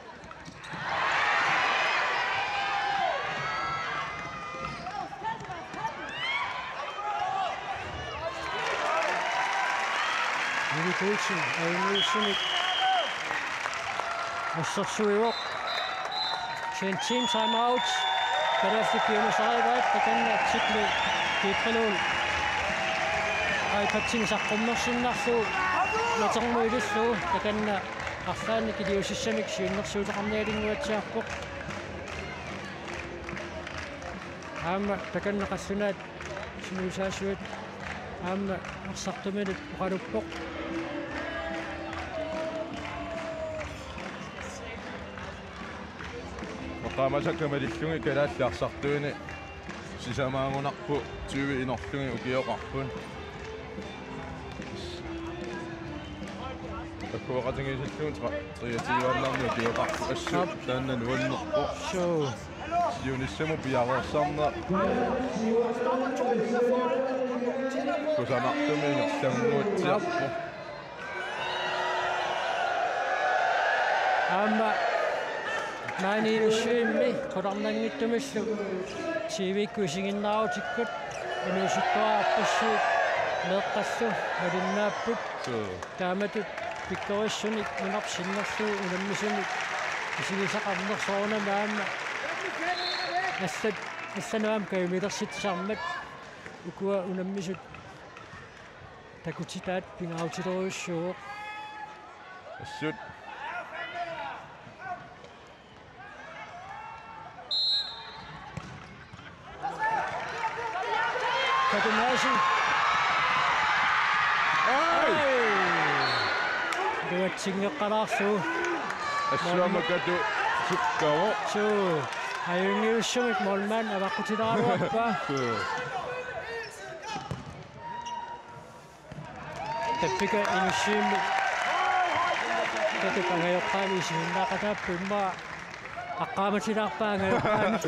Olsen Engelschmidt ассерсуиоқ sen team time out Kadaffi Pionisaivat takanna tsikli kiiqqaluun aipatsingisaqqummерсиннарлу натермуилиллу таканна арлаанни килиусиссамик сиуннэрсуутеқарниалингуатсиарпоқ аама таканнеқассунаат синусаасуит аама арсартумилут оқалуппоқ оқаамасаккамалиллунги калааллаарсартуини сисамаангунарпу тюви инерлунги укиоқарпун аккуақатингисиллуун триативааннарни укиоқарпу ассу тааннан уаннерпо соо юниссаму пиареерсарна кусанартумингерлангуутсиарпу аама маанилуссуимми қуларнангиттумиллу тивиккусигиннаавутиккут инусуттуаарпассуут меэққассу малиннааппут тааматут пиккориссуник минарсиннерлуу уламмисуник исигисақарнерсоорна маама ассануам каймилерситсармат укуа уламмисут такутитаат пингааутилеруйуссууоқ ассут Katumasi. Duat singaqalaarlu. ассуамакату суккаво So, ayungiussumik molman avaqutilaruappa. Tappika inussiimmi. Tatu pangayoqqaami isinnaqataappunma aqqaamatilaarpaangayoqqaami.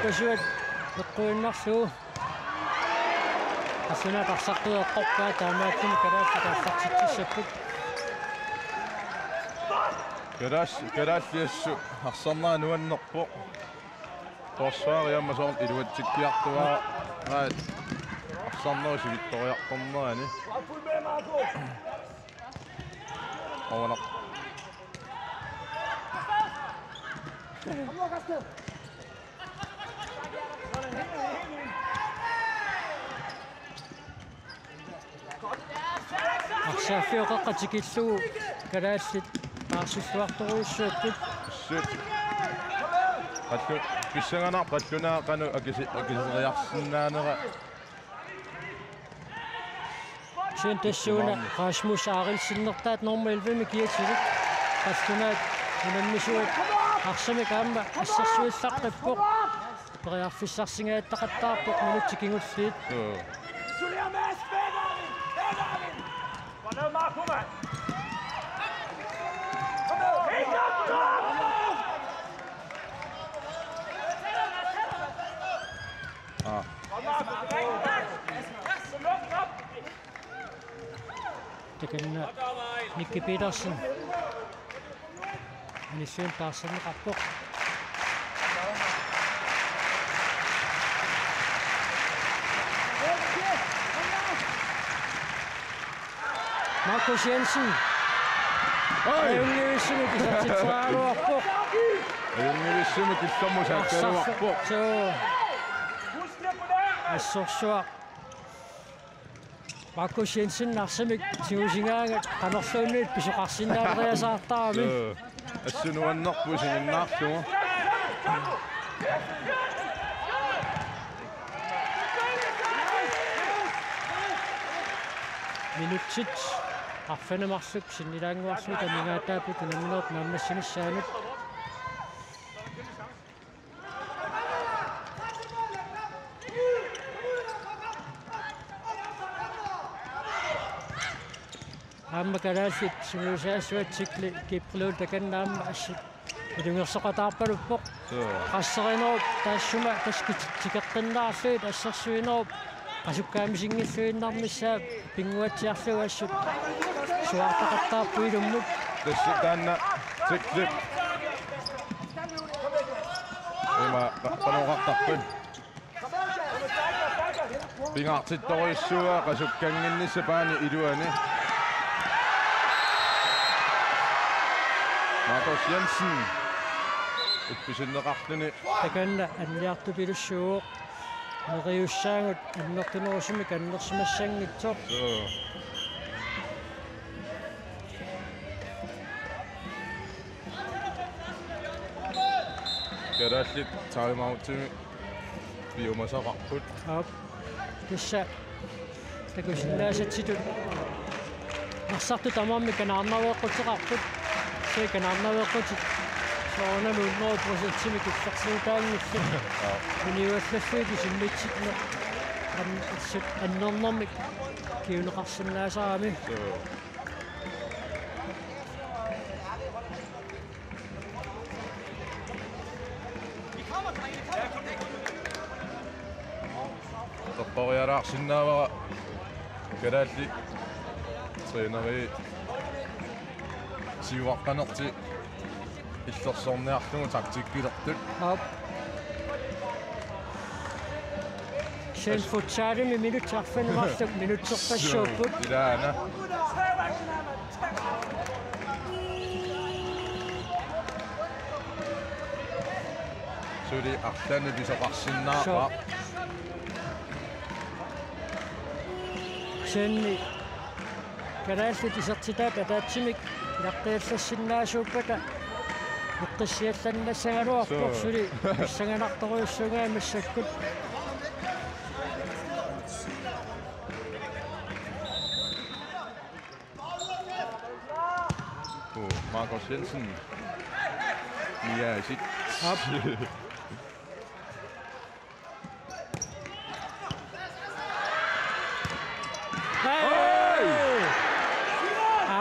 Pasuat neqquinnarsuu assuna tarsartueqqorpaa taamaattum kalaaffitarsarsitsissapпут калааллиассу арсарнаа нуаннерпо торсаариамма соорн илуатсиккиартуаа раат арсарнерси витториарторнерани ована Арсааффиоқаққатикиллугу калааллит аарсуллуарторуйуссуатпут сут аллу писсаганаар қаллунаақану акисериарсинаанера сентассууна Расмус аарилсиннертаат норма 11 киатсилик қаллунаат унаммисуат арсамик аама ассерсуиллаққиппоқ периарфиссарсингааттақаттаарпоқ минутсикингуллиит Takenna Nicky Petersen. Nissuun taarsanneqarpoq. Markus Jensen. Ayungiussumi kisartitsaaruarpoq. Ayungiussumi kissammusaattaruarpoq. So. Assorsuaq. Markus Jensen narsamik tiusingaangat qanerluunniit pisuqarsinnaariasaartaami. Assunuannerpu singinnaarlugu. Minutsit arfanemarluk sinnilaanguarlu tamingaataaput unammineerp naammassinissaagut. Amma kalaallit simusaassuatsikli kipluul takannaamma assut ilungersoqataarpaluppoq qasserinerup taassuma taskitikeqqinnaarluit assersuinerup qasukkaamisingilluinnarmissaa pinguatsiarlugu assut suartaqattaarpuilummut тассутаанна тиклип има паноqartarpun пингаартитториуссуа qasukkanginnissapaani iluani Markus Jensen упписиннеқарлуни таканна анниартупилуссууоқ нериуссаангут аннертунерусуми каннерсимассангитсоқ Gerallit timeout-timi biumasaqarput. Kissa takusillaasatitut арсарту тамаамми канаарнавеэккутеқарпут сэ канаарнавеэккутит соорналу 100% киссарсуутаангиссу университет симмитситна аннэрсут аннернэрмик киунеқарсинаасаами Torporiaraarsinnaavara Geralli treeneri siuaqqanerti иллерсорниарлугу тактиккилертут Sen futsaalimi minuttarfanimарлuk minutserpassuupput ilaana suli арлани писоқарсиннаапа senni kanaallut isertitaata taatsimik ilaqqiallassиннаасууппата иққиссиалланнассагалуарпор сули иссаганарторуйуссугаа массаккут Markus Jensen Mia sit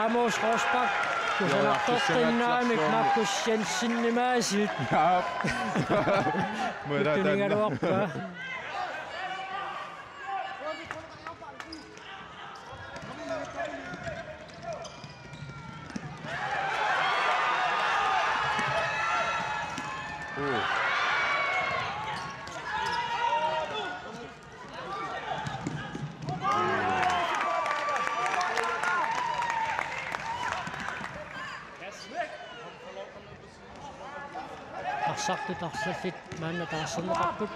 Amos Rosbach kusanartortinnaamik Markus Jensen nimaasit tuningaluarpa Arsartu tarsallit maanna taarserneqarput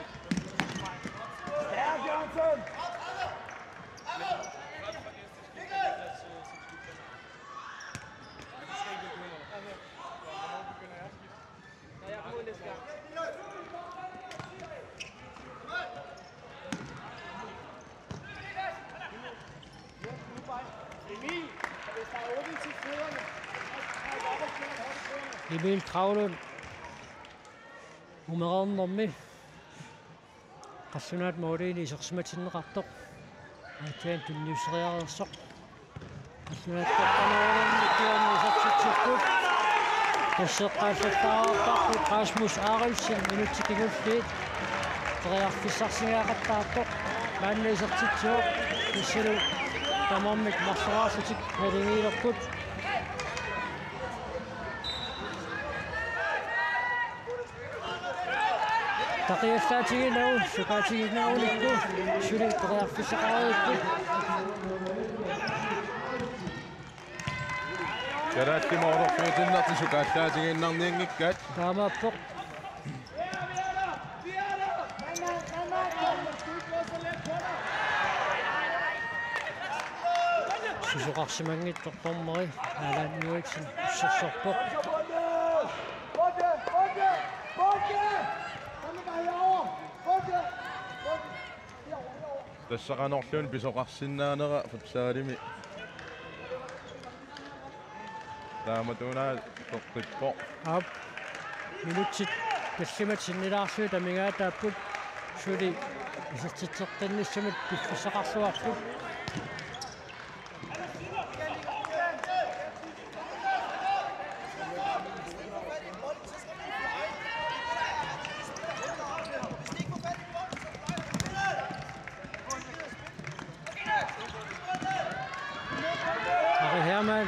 Emil Kravlund умераернэрми qassунаат моолини исерсиматиннеқартоқ атаан тунниусериареерсоқ qassунаат таққанаалерни киорни исерситсуккут тассеққаассаттаарпарпут Rasmus Arildsen минутсикигуллиит териарфиссарсигаақаттаартоқ маанна исертитсуоқ иссалу тамармик марсераасутик халингиилерпут Taqiallaatiginau suqaatiginaulikku suli teriarfissaqaruukku Geralli moororfuutinnarti suqaallaatiginnarniingikkaat taamaappoq susuqarsimangittortormeri alaannuiksin ussersorpoq тассақанерлуун писоқарсинаанера футсаалими тааматунаа тоққиппо ап минутсит тассимат синнилаарсуу тамигаатааппут сули исертитсертанниссамат пиффисақарсуарпут Hermann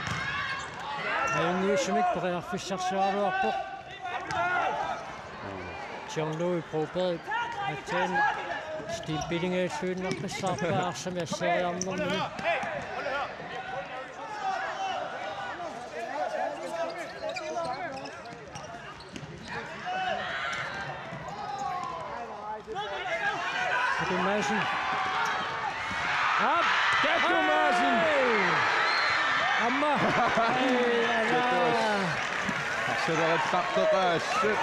Ayunniusumik periarfissarsuaruarpoq Jean-Louis Probert attaan stimpilingaalluunnerpassаарpa aarsami asseriarnermini Madsen Madsen Amma Sætter et start, der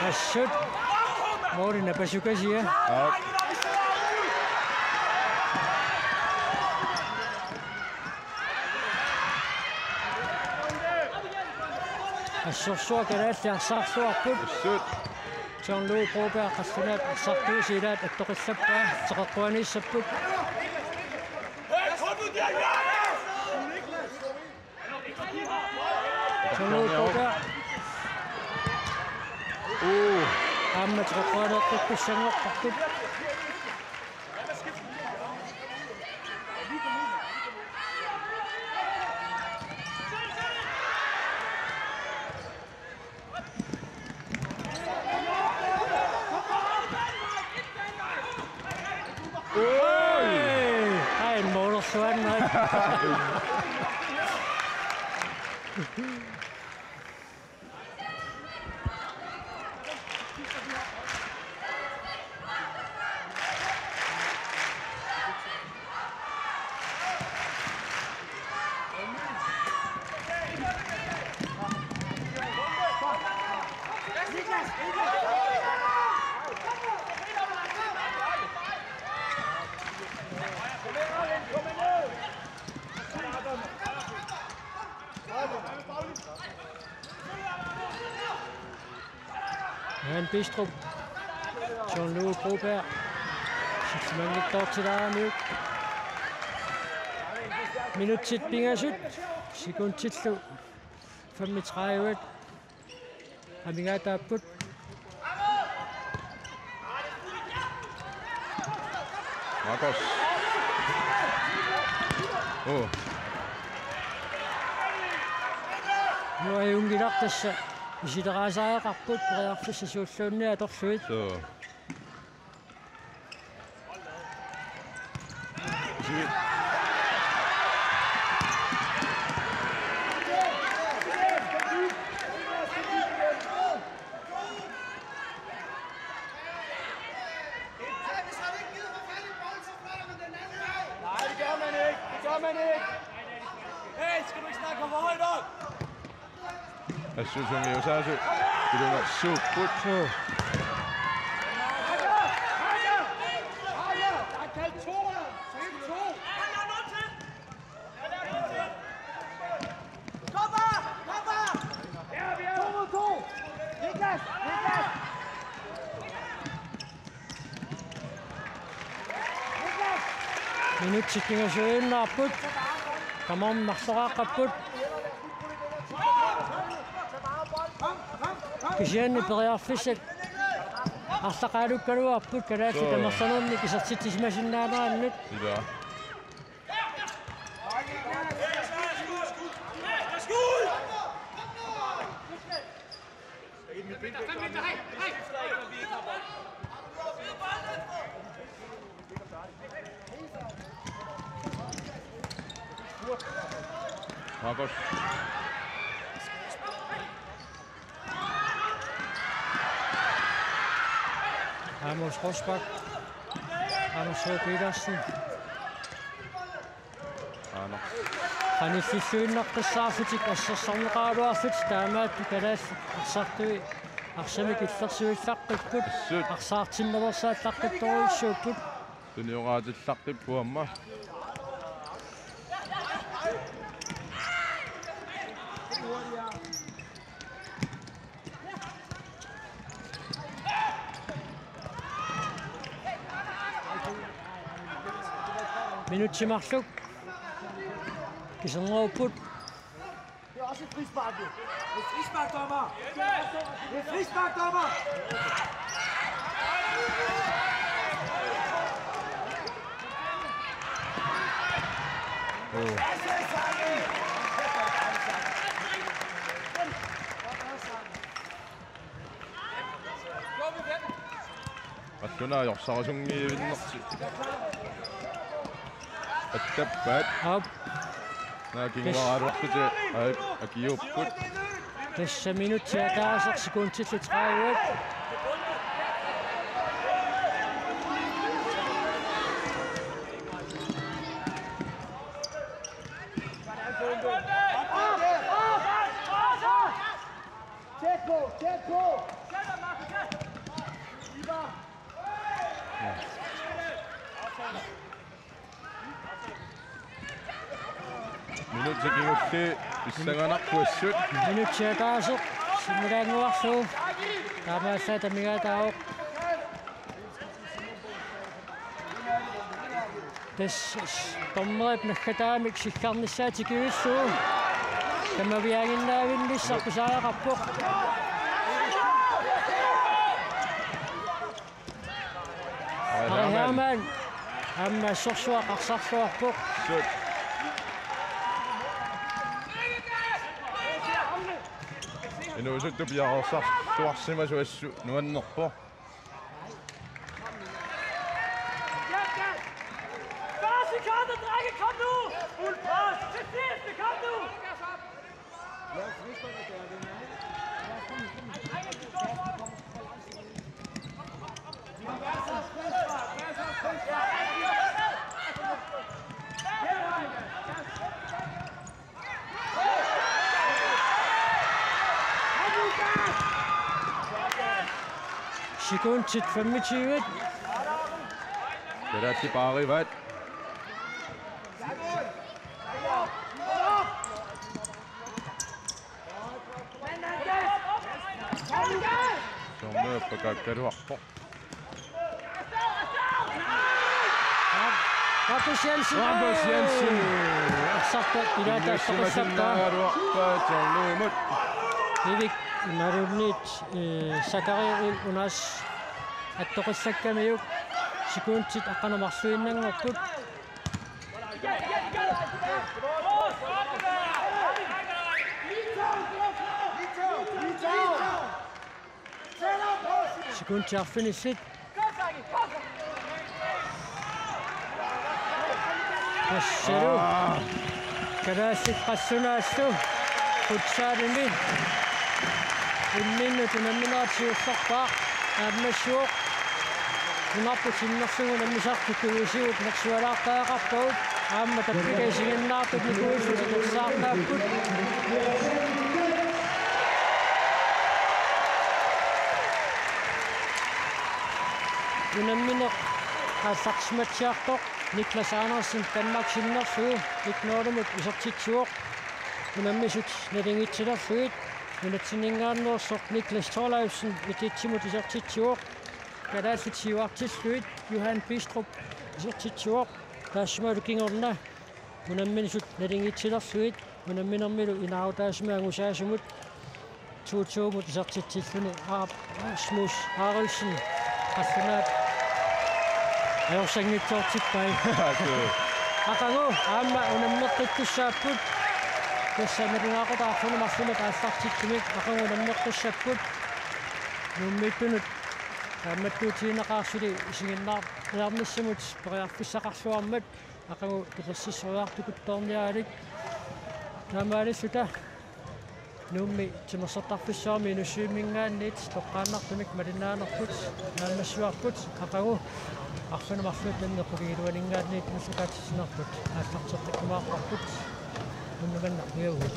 er sødt. Mori na pasukasi ya. Assursua kadaat ya sarsua put. John Louis Prober kasunat sartu sidat atokisappa saqaqwani sapput. John Louis Prober. Amma saqaqwana tukkussangaq qapput. Han Bistrup, John Louis Broberg, Sitzmann liegt dort zu der Minut til Bingersut, sekund til slut, 35, Haminga der put. Marcos. Nu er Jungi nok, der Isidras ejerrapput, prægaftes solutionne er dog sødt. Assursung i Osasu. Det var super. Minut til Bingersøen og put. Kommer om Marsarak og put. Kisian iperjaffiset арлақаалуккалуа аппут калаати тамерсануунни кисартитисмасиннаанерannut Sida. Marcos. Amos Rosbach, Anders H. Petersen. Han er fysøen nok besafetik, og så samler du af fedt stemme, at du kan da sagt det. Og så vil jeg forsøge takket på, og så til når du så takket dårligt så på. Den er jo ret takket på mig. Minut til Marsluk. Kisangov put. Det er også et frispark, jo. Det er frispark, dommer. Det er frispark, dommer. Rassuna jorsaarsungiivinnerti. Attappaat. Op. Naakinguaraaruartuti akiupput. Tässä minuuttia taas, sekunti til 30. Tæt på! тикингулли писсаганарпуассут минутсиатаасеқ симулаангуарлуу таамааллаа тамигаатаавоқ тэс томмерп нахкатаамик сиккарниссаатикиуссуу камавиагиннаавинниссарпусааақарпоқ Herman амма сорсуақарсарлуарпоқ сут инуусутту пиарерсар туарсимасуассу нуаннерпо Sekundtid 25. Peratti paarivat Sommerpakakkaruarpo Markus Jensen. Arsarpat Ilaaruarpa Jornuumut Ivik narunit Sakari unas аттоқиссаккамиук секундтит аққанамарсуиннангорпут секундтиарфиниссит тассеру караасик қассунаассу футсаалими инниннуту наминаатсиуссарпаа аммассуоқ нунаппутиннэрсугу наммисартуккуисиут нерсуалаартаақарпагут аама таппикасигиннаартут никуиссут терсаартааппут унамминеқ ассарсматсиартоқ Niklas Andersen Danmark sinnersugu iknoorumut isartitsuoq unammisut nalingitsilersuit unatsinningaannuorsoq Niklas Thorleifsen ititsimut isartitsuoq Kalaasitiuartilluit Johan Bistrup isartitsuoq taassumalu kingorna unamminisut nalingitsilersuit unamminermilu inaarutaasmaangusaasumut tuutuumut isartitilluni Rasmus Haraldsen qassanaat ajorsanngitsoortippai aqagu aamma unammeqqittussaaput тассанерунгаақутаарфуну марсуна таассартитсумик aqagu unammeqqissapput нуммитунут тааматтуутиинеқарсули исигиннаар иарниссамут периарфиссақарсуармат aqagu пилерсиссуриартукутторниаалик таамаалиссута нумми тимерсертарфиссуарми инуссуиммингаанниит тоққааннартумик малинаанерпут наамассуарпут aqagu арфана марсуут наннеққугилуанингаанниит мусукаатиссинарпут ааллартертаккумааққарпут нуммаганнар миугут